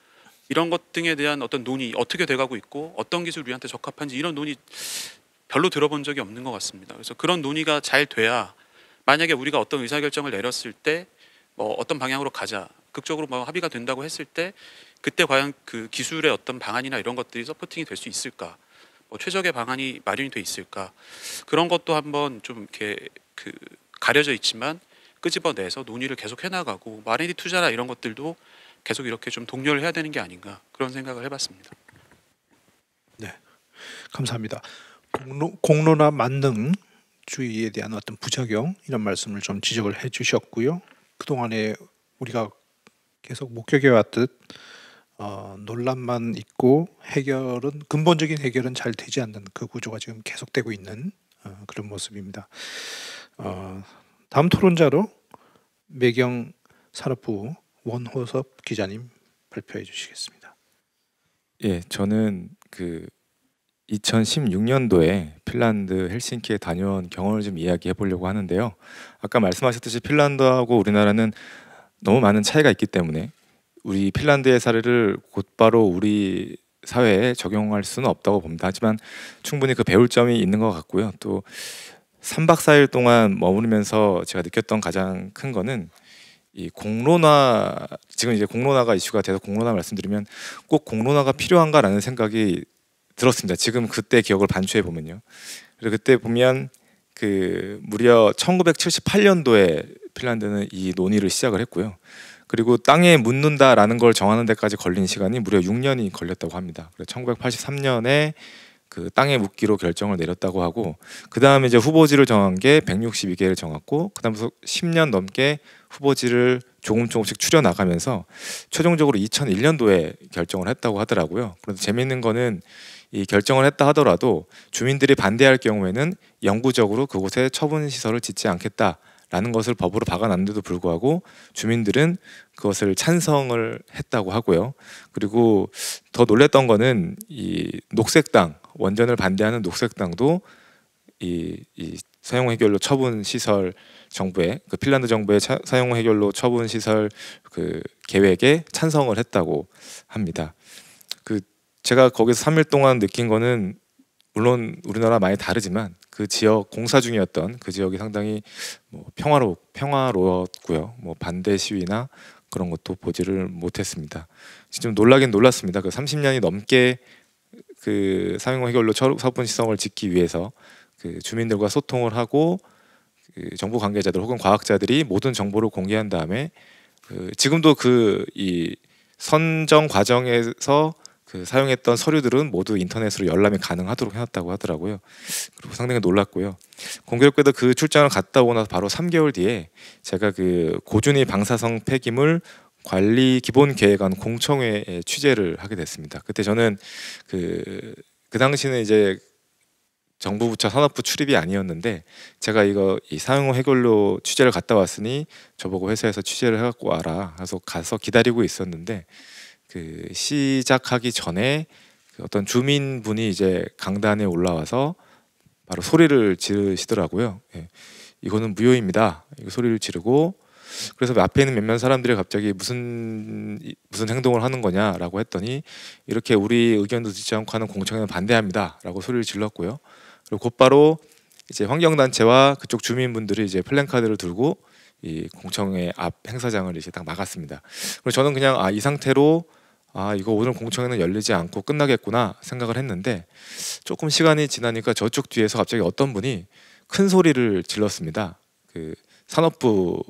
이런 것 등에 대한 어떤 논의 어떻게 돼가고 있고 어떤 기술이 우리한테 적합한지 이런 논의 별로 들어본 적이 없는 것 같습니다. 그래서 그런 논의가 잘 돼야 만약에 우리가 어떤 의사결정을 내렸을 때 뭐 어떤 방향으로 가자, 극적으로 뭐 합의가 된다고 했을 때 그때 과연 그 기술의 어떤 방안이나 이런 것들이 서포팅이 될 수 있을까, 뭐 최적의 방안이 마련이 돼 있을까, 그런 것도 한번 좀 이렇게 그 가려져 있지만 끄집어내서 논의를 계속 해나가고 R&D 투자나 이런 것들도 계속 이렇게 좀 독려를 해야 되는 게 아닌가, 그런 생각을 해봤습니다. 네, 감사합니다. 공론화 만능주의에 대한 어떤 부작용, 이런 말씀을 좀 지적을 해주셨고요. 그동안에 우리가 계속 목격해왔듯 논란만 있고 근본적인 해결은 잘 되지 않는 그 구조가 지금 계속되고 있는 그런 모습입니다. 다음 토론자로 매경 산업부 원호섭 기자님 발표해 주시겠습니다. 예, 저는 그 2016년도에 핀란드 헬싱키에 다녀온 경험을 좀 이야기해 보려고 하는데요. 아까 말씀하셨듯이 핀란드하고 우리나라는 너무 많은 차이가 있기 때문에 우리 핀란드의 사례를 곧바로 우리 사회에 적용할 수는 없다고 봅니다. 하지만 충분히 그 배울 점이 있는 것 같고요. 또 3박 4일 동안 머무르면서 제가 느꼈던 가장 큰 거는 이 공론화, 지금 이제 공론화가 이슈가 돼서 공론화 말씀드리면 꼭 공론화가 필요한가라는 생각이 들었습니다. 지금 그때 기억을 반추해 보면요. 그리고 그때 보면 그 무려 1978년도에 핀란드는 이 논의를 시작을 했고요. 그리고 땅에 묻는다라는 걸 정하는 데까지 걸린 시간이 무려 6년이 걸렸다고 합니다. 그래서 1983년에 그 땅에 묻기로 결정을 내렸다고 하고, 그 다음에 이제 후보지를 정한 게 162개를 정했고, 그 다음부터 10년 넘게 후보지를 조금씩 추려나가면서 최종적으로 2001년도에 결정을 했다고 하더라고요. 그런데 재미있는 거는 이 결정을 했다 하더라도 주민들이 반대할 경우에는 영구적으로 그곳에 처분 시설을 짓지 않겠다라는 것을 법으로 박아놨는데도 불구하고 주민들은 그것을 찬성을 했다고 하고요. 그리고 더 놀랬던 거는 이 녹색당, 원전을 반대하는 녹색당도 이 사용 해결로 처분 시설 정부의 그 핀란드 정부의 사용 해결로 처분 시설 그 계획에 찬성을 했다고 합니다. 그 제가 거기서 3일 동안 느낀 거는 물론 우리나라 많이 다르지만 그 지역 공사 중이었던 그 지역이 상당히 뭐 평화로웠고요. 뭐 반대 시위나 그런 것도 보지를 못했습니다. 좀 놀라긴 놀랐습니다. 그 30년이 넘게 그 사용 해결로 처분 시설을 짓기 위해서 그 주민들과 소통을 하고 그 정부 관계자들 혹은 과학자들이 모든 정보를 공개한 다음에 그 지금도 그 이 선정 과정에서 그 사용했던 서류들은 모두 인터넷으로 열람이 가능하도록 해놨다고 하더라고요. 그리고 상당히 놀랐고요. 공교롭게도 그 출장을 갔다 오고 나서 바로 3개월 뒤에 제가 그 고준위 방사성 폐기물 관리 기본 계획안 공청회에 취재를 하게 됐습니다. 그때 저는 그 당시는 이제 정부 부처 산업부 출입이 아니었는데 제가 이 사용 해결로 취재를 갔다 왔으니 저보고 회사에서 취재를 해갖고 와라. 그래서 가서 기다리고 있었는데 그 시작하기 전에 그 어떤 주민분이 이제 강단에 올라와서 바로 소리를 지르시더라고요. 예. 이거는 무효입니다. 이거 소리를 지르고 그래서 앞에 있는 몇몇 사람들이 갑자기 무슨 행동을 하는 거냐라고 했더니 이렇게 우리 의견도 듣지 않고 하는 공청회는 반대합니다라고 소리를 질렀고요. 그리고 곧바로 이제 환경단체와 그쪽 주민분들이 이제 플랜카드를 들고 이 공청회 앞 행사장을 이제 딱 막았습니다. 그래서 저는 그냥 이 상태로 이거 오늘 공청회는 열리지 않고 끝나겠구나 생각을 했는데 조금 시간이 지나니까 저쪽 뒤에서 갑자기 어떤 분이 큰 소리를 질렀습니다. 그 산업부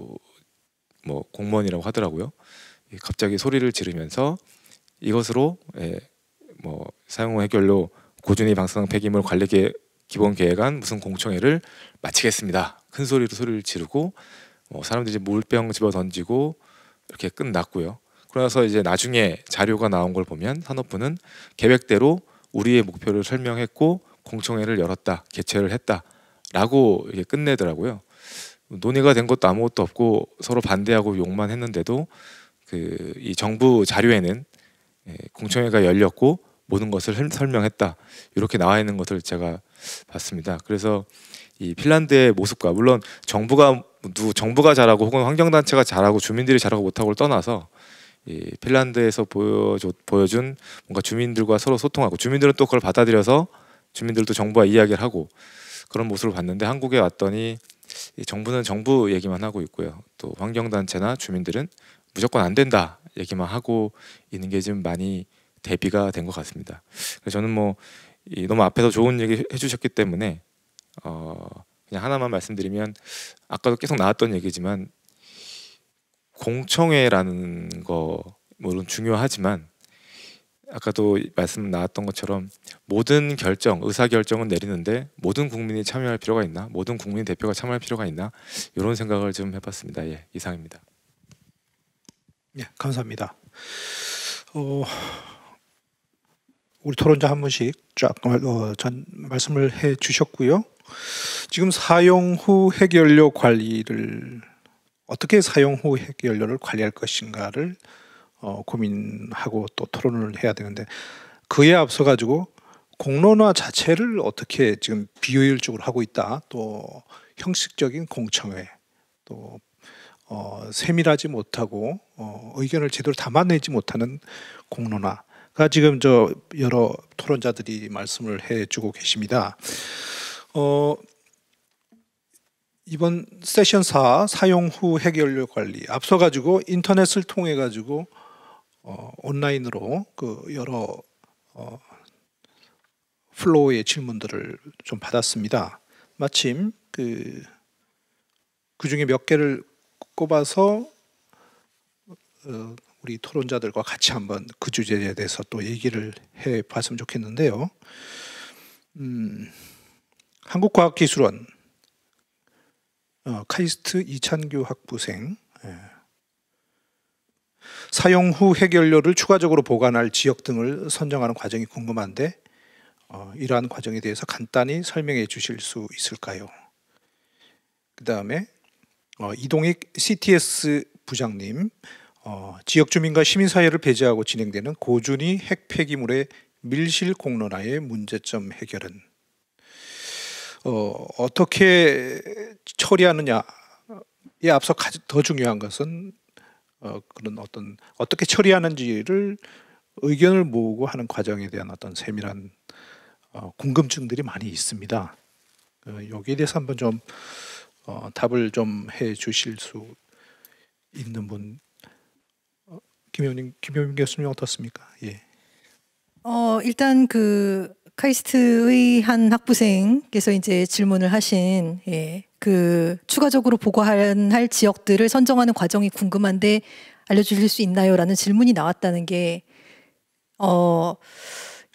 뭐 공무원이라고 하더라고요. 갑자기 소리를 지르면서 이것으로 뭐 사용 해결로 고준위 방사성 폐기물 관리 기본 계획안 무슨 공청회를 마치겠습니다. 큰 소리를 지르고 사람들이 물병 집어 던지고 이렇게 끝났고요. 그래서 이제 나중에 자료가 나온 걸 보면 산업부는 계획대로 우리의 목표를 설명했고 공청회를 열었다, 개최를 했다라고 이렇게 끝내더라고요. 논의가 된 것도 아무것도 없고 서로 반대하고 욕만 했는데도 이 정부 자료에는 공청회가 열렸고 모든 것을 설명했다 이렇게 나와 있는 것을 제가 봤습니다. 그래서 이 핀란드의 모습과 물론 정부가 잘하고 혹은 환경단체가 잘하고 주민들이 잘하고 못하고를 떠나서 이 핀란드에서 보여준 뭔가 주민들과 서로 소통하고 주민들은 또 그걸 받아들여서 주민들도 정부와 이야기를 하고 그런 모습을 봤는데 한국에 왔더니 이 정부는 정부 얘기만 하고 있고요. 또 환경단체나 주민들은 무조건 안 된다 얘기만 하고 있는 게 좀 많이 대비가 된 것 같습니다. 그래서 저는 너무 앞에서 좋은 얘기 해주셨기 때문에 그냥 하나만 말씀드리면 아까도 계속 나왔던 얘기지만 공청회라는 거 물론 중요하지만 아까도 말씀 나왔던 것처럼 모든 의사 결정은 내리는데 모든 국민이 참여할 필요가 있나? 모든 국민 대표가 참여할 필요가 있나? 이런 생각을 좀 해봤습니다. 예, 이상입니다. 예, 감사합니다. 우리 토론자 한 분씩 쫙 말씀을 해주셨고요. 지금 사용 후 핵연료 관리를 어떻게 사용 후 핵연료를 관리할 것인가를 고민하고 또 토론을 해야 되는데 그에 앞서 가지고 공론화 자체를 어떻게 지금 비효율적으로 하고 있다. 또 형식적인 공청회, 또 세밀하지 못하고 의견을 제대로 담아내지 못하는 공론화가 지금 여러 토론자들이 말씀을 해주고 계십니다. 이번 세션 4 사용 후 핵연료 관리 앞서 가지고 인터넷을 통해 가지고 온라인으로 그 여러 플로우의 질문들을 좀 받았습니다. 마침 그 중에 몇 개를 꼽아서 우리 토론자들과 같이 한번 그 주제에 대해서 또 얘기를 해봤으면 좋겠는데요. 한국과학기술원 카이스트 이찬규 학부생, 사용 후 핵연료를 추가적으로 보관할 지역 등을 선정하는 과정이 궁금한데 이러한 과정에 대해서 간단히 설명해 주실 수 있을까요? 그 다음에 이동익 CTS 부장님, 지역 주민과 시민사회를 배제하고 진행되는 고준위 핵 폐기물의 밀실 공론화의 문제점 해결은 어떻게 처리하느냐에 앞서 더 중요한 것은 그런 어떻게 처리하는지를 의견을 모으고 하는 과정에 대한 어떤 세밀한 궁금증들이 많이 있습니다. 여기에 대해서 한번 좀 답을 좀 해주실 수 있는 분, 김효민 교수님 어떻습니까? 예. 일단 그 카이스트의 한 학부생께서 이제 질문을 하신 그 추가적으로 보고할 지역들을 선정하는 과정이 궁금한데 알려주실 수 있나요?라는 질문이 나왔다는 게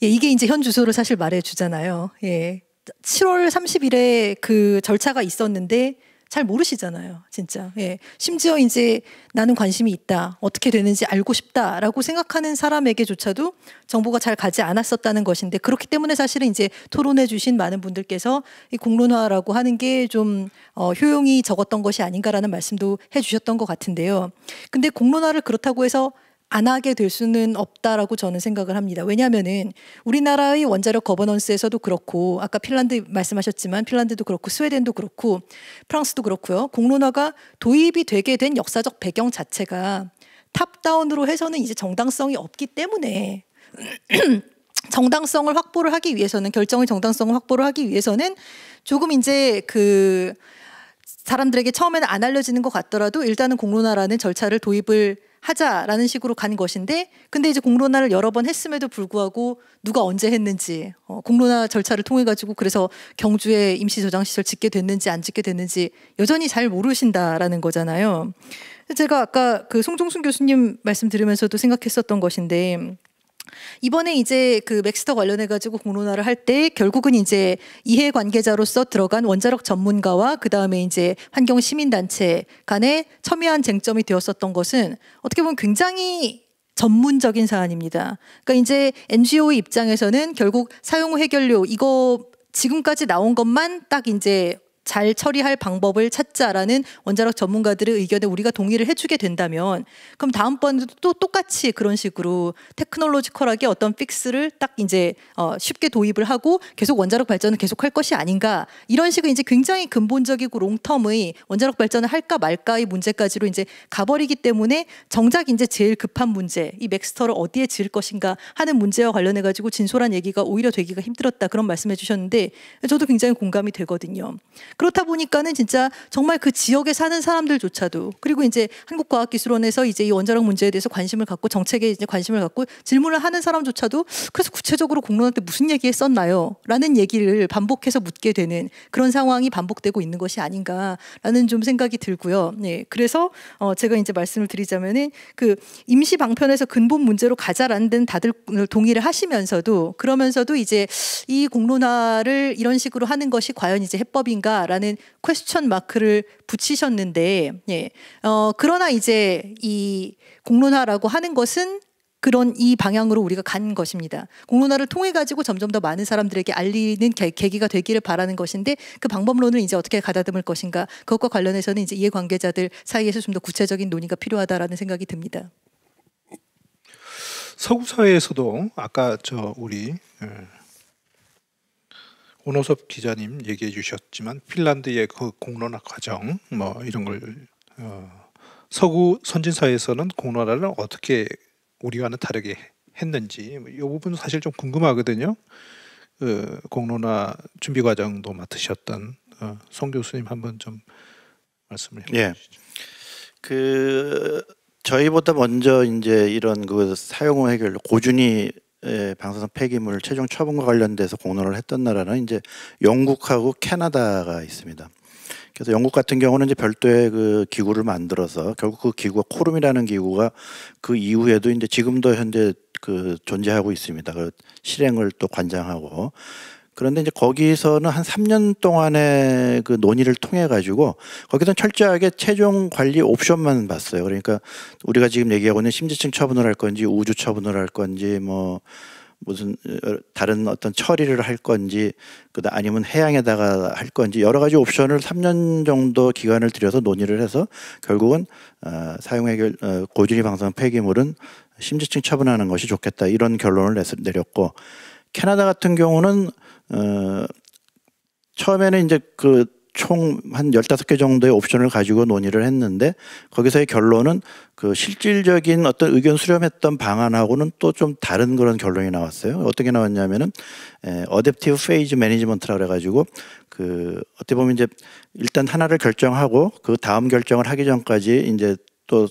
이게 이제 현 주소를 사실 말해주잖아요. 7월 30일에 그 절차가 있었는데 잘 모르시잖아요, 진짜. 심지어 이제 나는 관심이 있다, 어떻게 되는지 알고 싶다라고 생각하는 사람에게조차도 정보가 잘 가지 않았었다는 것인데, 그렇기 때문에 사실은 이제 토론해주신 많은 분들께서 이 공론화라고 하는 게 좀 효용이 적었던 것이 아닌가라는 말씀도 해주셨던 것 같은데요. 근데 공론화를 그렇다고 해서 안 하게 될 수는 없다라고 저는 생각을 합니다. 왜냐하면은 우리나라의 원자력 거버넌스에서도 그렇고, 아까 핀란드 말씀하셨지만 핀란드도 그렇고 스웨덴도 그렇고 프랑스도 그렇고요. 공론화가 도입이 되게 된 역사적 배경 자체가 탑다운으로 해서는 이제 정당성이 없기 때문에 정당성을 확보를 하기 위해서는, 결정의 정당성을 확보를 하기 위해서는 조금 이제 그 사람들에게 처음에는 안 알려지는 것 같더라도 일단은 공론화라는 절차를 도입을 하자라는 식으로 간 것인데, 근데 이제 공론화를 여러 번 했음에도 불구하고 누가 언제 했는지, 공론화 절차를 통해 가지고 그래서 경주에 임시 저장시설 짓게 됐는지 안 짓게 됐는지 여전히 잘 모르신다라는 거잖아요. 제가 아까 그 송종순 교수님 말씀 들으면서도 생각했었던 것인데, 이번에 이제 그 맥스터 관련해 가지고 공론화를 할 때 결국은 이제 이해 관계자로서 들어간 원자력 전문가와 그 다음에 이제 환경 시민단체 간에 첨예한 쟁점이 되었었던 것은 어떻게 보면 굉장히 전문적인 사안입니다. 그러니까 이제 NGO의 입장에서는 결국 사용 후 핵연료 이거 지금까지 나온 것만 딱 이제 잘 처리할 방법을 찾자라는 원자력 전문가들의 의견에 우리가 동의를 해주게 된다면, 그럼 다음번에도 또 똑같이 그런 식으로 테크놀로지컬하게 어떤 픽스를 딱 이제 쉽게 도입을 하고 계속 원자력 발전을 계속할 것이 아닌가, 이런 식의 이제 굉장히 근본적이고 롱텀의 원자력 발전을 할까 말까의 문제까지로 이제 가버리기 때문에 정작 이제 제일 급한 문제, 이 맥스터를 어디에 지을 것인가 하는 문제와 관련해 가지고 진솔한 얘기가 오히려 되기가 힘들었다, 그런 말씀해 주셨는데 저도 굉장히 공감이 되거든요. 그렇다 보니까는 진짜 정말 그 지역에 사는 사람들조차도, 그리고 이제 한국과학기술원에서 이제 이 원자력 문제에 대해서 관심을 갖고 정책에 이제 관심을 갖고 질문을 하는 사람조차도 그래서 구체적으로 공론화 때 무슨 얘기했었나요? 라는 얘기를 반복해서 묻게 되는 그런 상황이 반복되고 있는 것이 아닌가라는 좀 생각이 들고요. 그래서 제가 이제 말씀을 드리자면은 그 임시 방편에서 근본 문제로 가자라는 데는 다들 동의를 하시면서도, 그러면서도 이제 이 공론화를 이런 식으로 하는 것이 과연 이제 해법인가 라는 퀘스천 마크를 붙이셨는데, 그러나 이제 이 공론화라고 하는 것은 그런 이 방향으로 우리가 간 것입니다. 공론화를 통해 가지고 점점 더 많은 사람들에게 알리는 계기가 되기를 바라는 것인데, 그 방법론을 이제 어떻게 가다듬을 것인가, 그것과 관련해서는 이제 이해관계자들 사이에서 좀 더 구체적인 논의가 필요하다라는 생각이 듭니다. 서구 사회에서도 아까 우리 오노섭 기자님 얘기해 주셨지만 핀란드의 그 공론화 과정 뭐 이런 걸 서구 선진 사회에서는 공론화를 어떻게 우리와는 다르게 했는지 이 부분 사실 좀 궁금하거든요. 공론화 준비 과정도 맡으셨던 송 교수님 한번 좀 말씀을 해주시죠. 저희보다 먼저 이제 이런 그 사용 후 해결 고준위 방사성 폐기물 최종 처분과 관련돼서 공론을 했던 나라는 이제 영국하고 캐나다가 있습니다. 그래서 영국 같은 경우는 이제 별도의 그 기구를 만들어서 결국 그 기구가 코룸이라는 기구가 그 이후에도 이제 지금도 현재 그 존재하고 있습니다. 그 실행을 또 관장하고. 그런데 이제 거기서는 한 3년 동안의 그 논의를 통해 가지고 거기서는 철저하게 최종 관리 옵션만 봤어요. 그러니까 우리가 지금 얘기하고 있는 심지층 처분을 할 건지 우주 처분을 할 건지 뭐 무슨 다른 어떤 처리를 할 건지 아니면 해양에다가 할 건지 여러 가지 옵션을 3년 정도 기간을 들여서 논의를 해서 결국은 사용 해결 고준위 방사성 폐기물은 심지층 처분하는 것이 좋겠다 이런 결론을 내렸고 캐나다 같은 경우는 처음에는 이제 그 총 한 15개 정도의 옵션을 가지고 논의를 했는데 거기서의 결론은 그 실질적인 어떤 의견 수렴했던 방안하고는 또 좀 다른 그런 결론이 나왔어요. 어떻게 나왔냐면은 어댑티브 페이즈 매니지먼트라 그래 가지고 그 어떻게 보면 이제 일단 하나를 결정하고 그 다음 결정을 하기 전까지 이제 또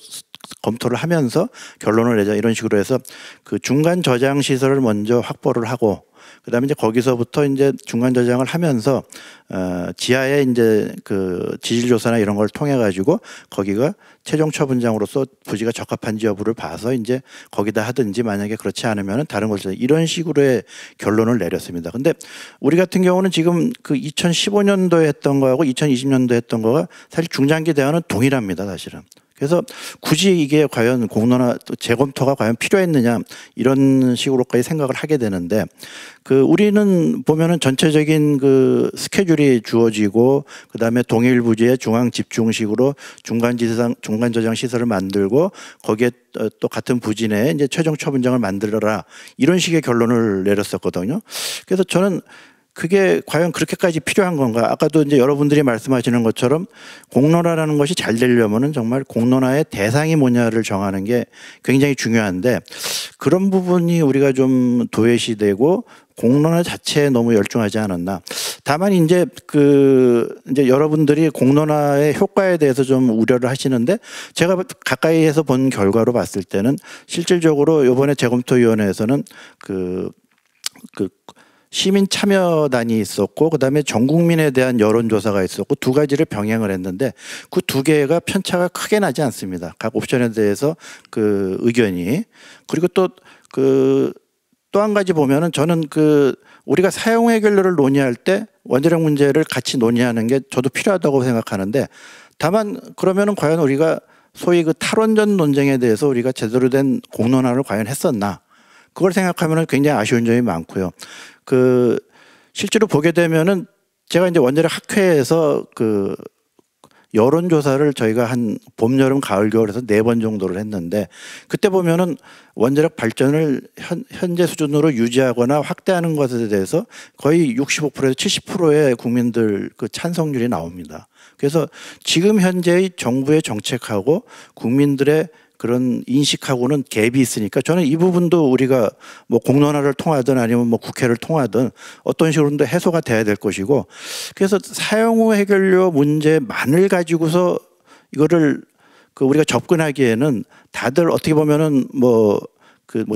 검토를 하면서 결론을 내자 이런 식으로 해서 그 중간 저장 시설을 먼저 확보를 하고 그다음에 이제 거기서부터 이제 중간 저장을 하면서 지하에 이제 그 지질 조사나 이런 걸 통해 가지고 거기가 최종 처분장으로서 부지가 적합한지 여부를 봐서 이제 거기다 하든지 만약에 그렇지 않으면은 다른 곳에 이런 식으로의 결론을 내렸습니다. 근데 우리 같은 경우는 지금 그 2015년도에 했던 거하고 2020년도에 했던 거가 사실 중장기 대안은 동일합니다, 사실은. 그래서 굳이 이게 과연 공론화 재검토가 과연 필요했느냐 이런 식으로까지 생각을 하게 되는데 그 우리는 보면은 전체적인 그 스케줄이 주어지고 그다음에 동일 부지에 중앙 집중식으로 중간 저장 시설을 만들고 거기에 또 같은 부지 내에 이제 최종 처분장을 만들어라 이런 식의 결론을 내렸었거든요. 그래서 저는 그게 과연 그렇게까지 필요한 건가? 아까도 이제 여러분들이 말씀하시는 것처럼 공론화라는 것이 잘 되려면은 정말 공론화의 대상이 뭐냐를 정하는 게 굉장히 중요한데 그런 부분이 우리가 좀 도외시되고 공론화 자체에 너무 열중하지 않았나. 다만 이제 이제 여러분들이 공론화의 효과에 대해서 좀 우려를 하시는데 제가 가까이에서 본 결과로 봤을 때는 실질적으로 이번에 재검토위원회에서는 시민 참여단이 있었고 그다음에 전 국민에 대한 여론조사가 있었고 두 가지를 병행을 했는데 그 두 개가 편차가 크게 나지 않습니다. 각 옵션에 대해서 그 의견이. 그리고 또 한 가지 보면은 저는 우리가 사용 해결료를 논의할 때 원자력 문제를 같이 논의하는 게 저도 필요하다고 생각하는데 다만 그러면은 과연 우리가 소위 그 탈원전 논쟁에 대해서 우리가 제대로 된 공론화를 과연 했었나? 그걸 생각하면은 굉장히 아쉬운 점이 많고요. 실제로 보게 되면은 제가 이제 원자력 학회에서 여론조사를 저희가 한 봄, 여름, 가을, 겨울에서 4번 정도를 했는데 그때 보면은 원자력 발전을 현재 수준으로 유지하거나 확대하는 것에 대해서 거의 65%에서 70%의 국민들 찬성률이 나옵니다. 그래서 지금 현재의 정부의 정책하고 국민들의 그런 인식하고는 갭이 있으니까 저는 이 부분도 우리가 뭐 공론화를 통하든 아니면 뭐 국회를 통하든 어떤 식으로든 해소가 돼야 될 것이고 그래서 사용 후 해결료 문제만을 가지고서 이거를 우리가 접근하기에는 다들 어떻게 보면은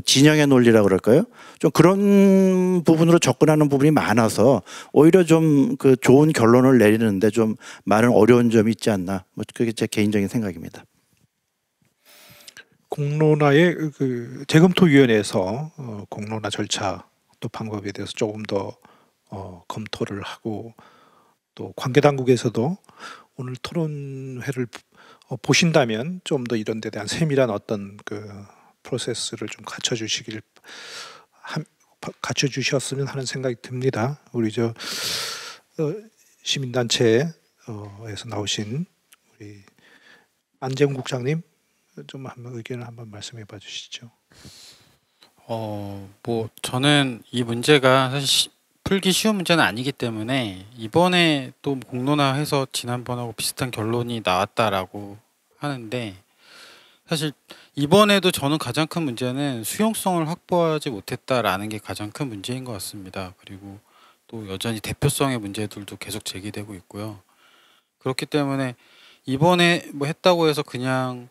진영의 논리라 그럴까요? 좀 그런 부분으로 접근하는 부분이 많아서 오히려 좀 좋은 결론을 내리는데 좀 많은 어려운 점이 있지 않나. 그게 제 개인적인 생각입니다. 공론화의 재검토위원회에서 공론화 절차 또 방법에 대해서 조금 더 검토를 하고 또 관계 당국에서도 오늘 토론회를 보신다면 좀 더 이런 데 대한 세밀한 어떤 프로세스를 좀 갖춰주셨으면 하는 생각이 듭니다. 우리 시민단체에서 나오신 우리 안재훈 국장님 좀 한번 의견을 한번 말씀해 봐 주시죠. 뭐 저는 이 문제가 사실 풀기 쉬운 문제는 아니기 때문에 이번에 또 공론화해서 지난번하고 비슷한 결론이 나왔다라고 하는데, 사실 이번에도 저는 가장 큰 문제는 수용성을 확보하지 못했다라는 게 가장 큰 문제인 것 같습니다. 그리고 또 여전히 대표성의 문제들도 계속 제기되고 있고요. 그렇기 때문에 이번에 뭐 했다고 해서 그냥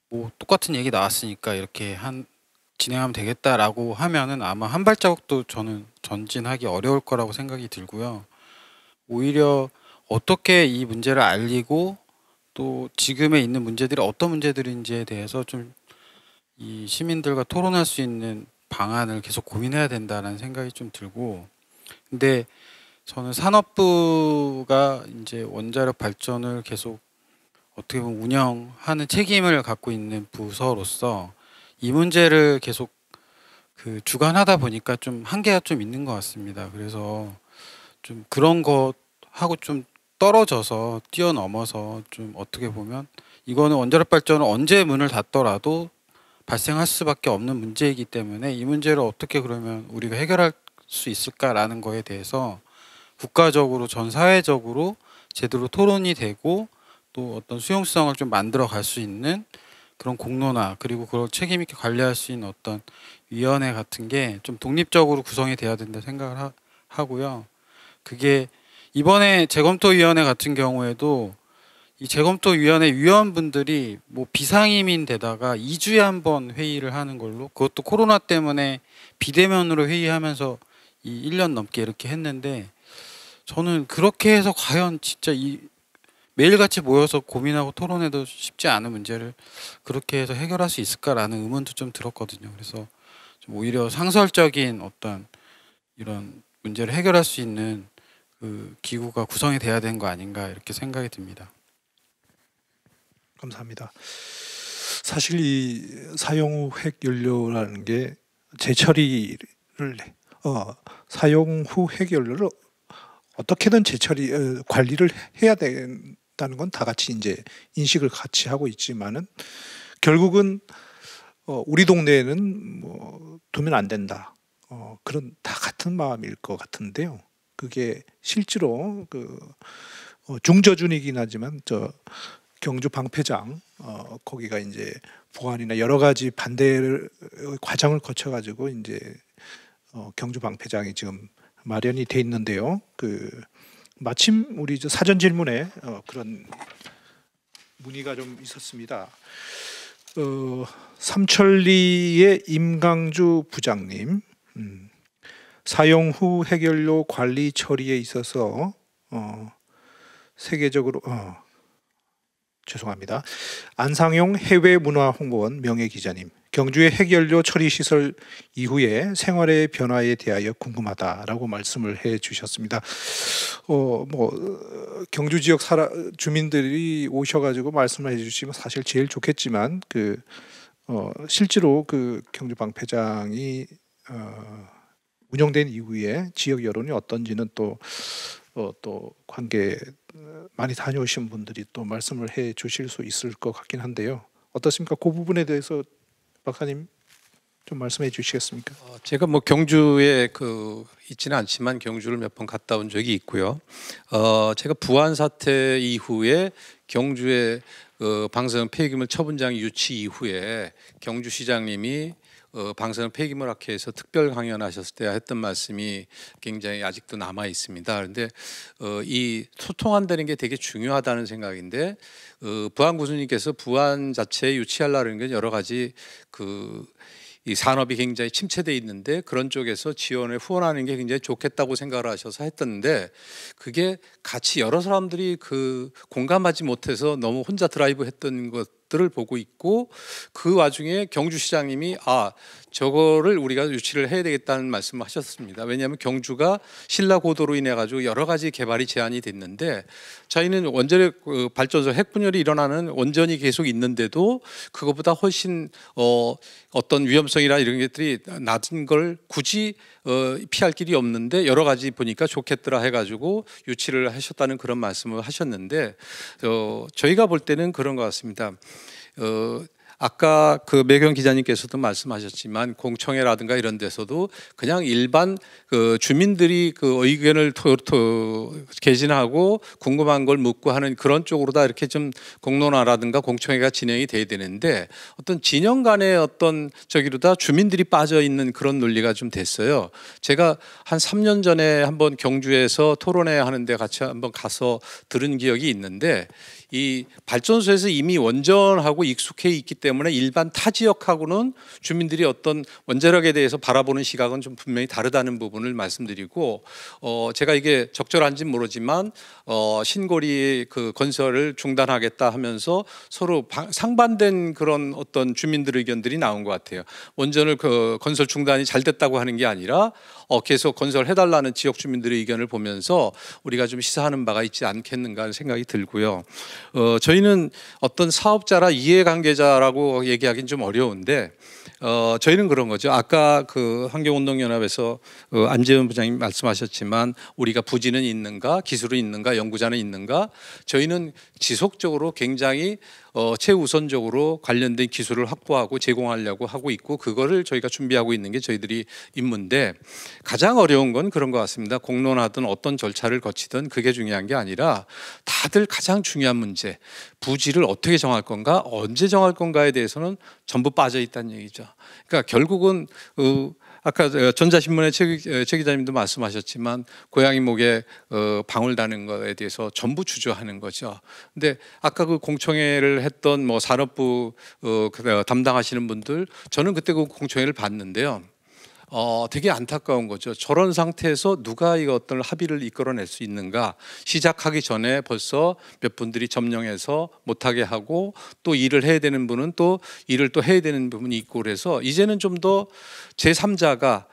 뭐 똑같은 얘기 나왔으니까 이렇게 진행하면 되겠다라고 하면은 아마 한 발자국도 저는 전진하기 어려울 거라고 생각이 들고요. 오히려 어떻게 이 문제를 알리고 또 지금에 있는 문제들이 어떤 문제들인지에 대해서 좀 이 시민들과 토론할 수 있는 방안을 계속 고민해야 된다는 생각이 좀 들고, 근데 저는 산업부가 이제 원자력 발전을 계속 어떻게 보면 운영하는 책임을 갖고 있는 부서로서 이 문제를 계속 주관하다 보니까 좀 한계가 좀 있는 것 같습니다. 그래서 좀 그런 것하고 좀 떨어져서 뛰어넘어서 좀 어떻게 보면 이거는 원자력 발전은 언제 문을 닫더라도 발생할 수밖에 없는 문제이기 때문에 이 문제를 어떻게 그러면 우리가 해결할 수 있을까라는 거에 대해서 국가적으로 전 사회적으로 제대로 토론이 되고 또 어떤 수용성을 좀 만들어 갈 수 있는 그런 공론화, 그리고 그걸 책임 있게 관리할 수 있는 어떤 위원회 같은 게 좀 독립적으로 구성이 돼야 된다 생각을 하고요. 그게 이번에 재검토위원회 같은 경우에도 이 재검토위원회 위원분들이 뭐 비상임인 데다가 2주에 한 번 회의를 하는 걸로, 그것도 코로나 때문에 비대면으로 회의하면서 이 1년 넘게 이렇게 했는데, 저는 그렇게 해서 과연 진짜 매일같이 모여서 고민하고 토론해도 쉽지 않은 문제를 그렇게 해서 해결할 수 있을까라는 의문도 좀 들었거든요. 그래서 좀 오히려 상설적인 어떤 이런 문제를 해결할 수 있는 그 기구가 구성이 돼야 되는 거 아닌가 이렇게 생각이 듭니다. 감사합니다. 사실 이 사용 후 핵연료라는 게 재처리를 사용 후 핵연료를 어떻게든 관리를 해야 된다는 건 다 같이 이제 인식을 같이 하고 있지만은 결국은 우리 동네에는 뭐 두면 안 된다. 그런 다 같은 마음일 것 같은데요. 그게 실제로 중저준이긴 하지만 경주 방패장 거기가 이제 보안이나 여러 가지 반대를 과정을 거쳐 가지고 이제 경주 방패장이 지금 마련이 돼 있는데요. 마침 우리 사전 질문에 그런 문의가 좀 있었습니다. 삼천리의 임강주 부장님, 사용 후 핵연료 관리 처리에 있어서 세계적으로 죄송합니다. 안상용 해외문화홍보원 명예기자님, 경주의 핵연료 처리 시설 이후에 생활의 변화에 대하여 궁금하다라고 말씀을 해주셨습니다. 경주 지역 주민들이 오셔가지고 말씀을 해주시면 사실 제일 좋겠지만 실제로 경주 방패장이 운영된 이후에 지역 여론이 어떤지는 또 관계 많이 다녀오신 분들이 또 말씀을 해 주실 수 있을 것 같긴 한데요. 어떻습니까? 그 부분에 대해서 박사님 좀 말씀해 주시겠습니까? 제가 뭐 경주에 있지는 않지만 경주를 몇 번 갔다 온 적이 있고요. 제가 부안 사태 이후에 경주에 방사능 폐기물 처분장 유치 이후에 경주시장님이 방사능 폐기물 학회에서 특별 강연하셨을 때 했던 말씀이 굉장히 아직도 남아 있습니다. 그런데 이 소통한다는 게 되게 중요하다는 생각인데, 부안 교수님께서 부안 자체에 유치하려는 게 여러 가지 이 산업이 굉장히 침체돼 있는데 그런 쪽에서 지원에 후원하는 게 굉장히 좋겠다고 생각을 하셔서 했던데, 그게 같이 여러 사람들이 공감하지 못해서 너무 혼자 드라이브 했던 것들을 보고 있고, 그 와중에 경주시장님이 저거를 우리가 유치를 해야 되겠다는 말씀을 하셨습니다. 왜냐하면 경주가 신라고도로 인해 가지고 여러 가지 개발이 제한이 됐는데, 저희는 원자력 발전소 핵분열이 일어나는 원전이 계속 있는데도 그것보다 훨씬 어떤 위험성이나 이런 것들이 낮은 걸 굳이 피할 길이 없는데 여러 가지 보니까 좋겠더라 해가지고 유치를 하셨다는 그런 말씀을 하셨는데, 저희가 볼 때는 그런 것 같습니다. 아까 그 매경 기자님께서도 말씀하셨지만 공청회라든가 이런 데서도 그냥 일반 그 주민들이 그 의견을 개진하고 궁금한 걸 묻고 하는 그런 쪽으로 다 이렇게 좀 공론화라든가 공청회가 진행이 돼야 되는데 어떤 진영 간의 어떤 저기로다 주민들이 빠져 있는 그런 논리가 좀 됐어요. 제가 한 3년 전에 한번 경주에서 토론회 하는데 같이 한번 가서 들은 기억이 있는데 이 발전소에서 이미 원전하고 익숙해 있기 때문에 일반 타 지역하고는 주민들이 어떤 원자력에 대해서 바라보는 시각은 좀 분명히 다르다는 부분을 말씀드리고 제가 이게 적절한지 모르지만 신고리 그 건설을 중단하겠다 하면서 서로 상반된 그런 어떤 주민들 의견들이 나온 것 같아요. 원전을 그 건설 중단이 잘 됐다고 하는 게 아니라 계속 건설해달라는 지역 주민들의 의견을 보면서 우리가 좀 시사하는 바가 있지 않겠는가 하는 생각이 들고요. 저희는 어떤 사업자라 이해관계자라고 얘기하기는 좀 어려운데 저희는 그런 거죠. 아까 그 환경운동연합에서 안재현 부장님 말씀하셨지만 우리가 부지는 있는가, 기술은 있는가, 연구자는 있는가. 저희는 지속적으로 굉장히 최우선적으로 관련된 기술을 확보하고 제공하려고 하고 있고 그거를 저희가 준비하고 있는 게 저희들이 임무인데 가장 어려운 건 그런 것 같습니다. 공론하든 어떤 절차를 거치든 그게 중요한 게 아니라 다들 가장 중요한 문제 부지를 어떻게 정할 건가 언제 정할 건가에 대해서는 전부 빠져 있다는 얘기죠. 그러니까 결국은 아까 전자신문의 최 기자님도 말씀하셨지만 고양이 목에 방울 다는 거에 대해서 전부 주저하는 거죠. 근데 아까 그 공청회를 했던 뭐 산업부 담당하시는 분들 저는 그때 그 공청회를 봤는데요. 되게 안타까운 거죠. 저런 상태에서 누가 이거 어떤 합의를 이끌어낼 수 있는가. 시작하기 전에 벌써 몇 분들이 점령해서 못하게 하고 또 일을 해야 되는 분은 또 일을 또 해야 되는 부분이 있고 그래서 이제는 좀 더 제3자가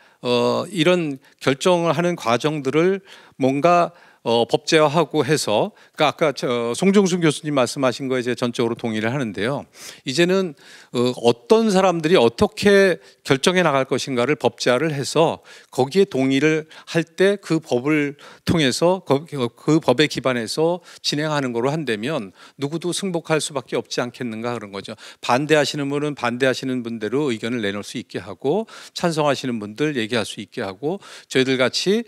이런 결정을 하는 과정들을 뭔가 법제화하고 해서 그러니까 아까 송정순 교수님 말씀하신 거에 제가 전적으로 동의를 하는데요. 이제는 어떤 사람들이 어떻게 결정해 나갈 것인가를 법제화를 해서 거기에 동의를 할 때 그 법을 통해서 그 법에 기반해서 진행하는 거로 한다면 누구도 승복할 수밖에 없지 않겠는가 그런 거죠. 반대하시는 분은 반대하시는 분대로 의견을 내놓을 수 있게 하고 찬성하시는 분들 얘기할 수 있게 하고 저희들 같이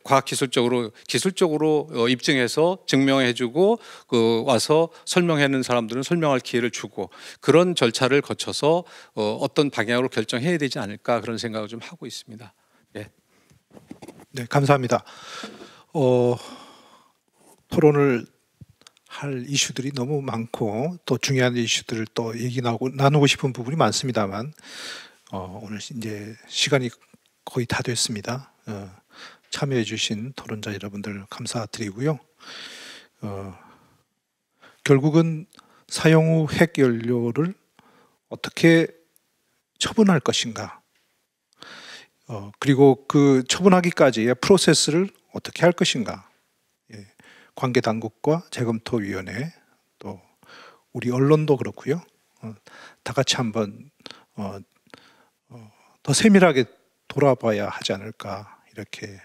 과학기술적으로 입증해서 증명해주고 와서 설명하는 사람들은 설명할 기회를 주고 그런 절차를 거쳐서 어떤 방향으로 결정해야 되지 않을까 그런 생각을 좀 하고 있습니다. 네, 네 감사합니다. 토론을 할 이슈들이 너무 많고 또 중요한 이슈들을 또 나누고 싶은 부분이 많습니다만 오늘 이제 시간이 거의 다 됐습니다. 참여해주신 토론자 여러분들 감사드리고요. 결국은 사용 후 핵연료를 어떻게 처분할 것인가, 그리고 그 처분하기까지의 프로세스를 어떻게 할 것인가, 관계 당국과 재검토위원회 또 우리 언론도 그렇고요. 다 같이 한번 더 세밀하게 돌아봐야 하지 않을까 이렇게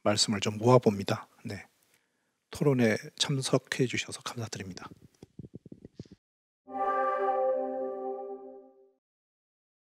말씀을 좀 모아봅니다. 네. 토론에 참석해 주셔서 감사드립니다.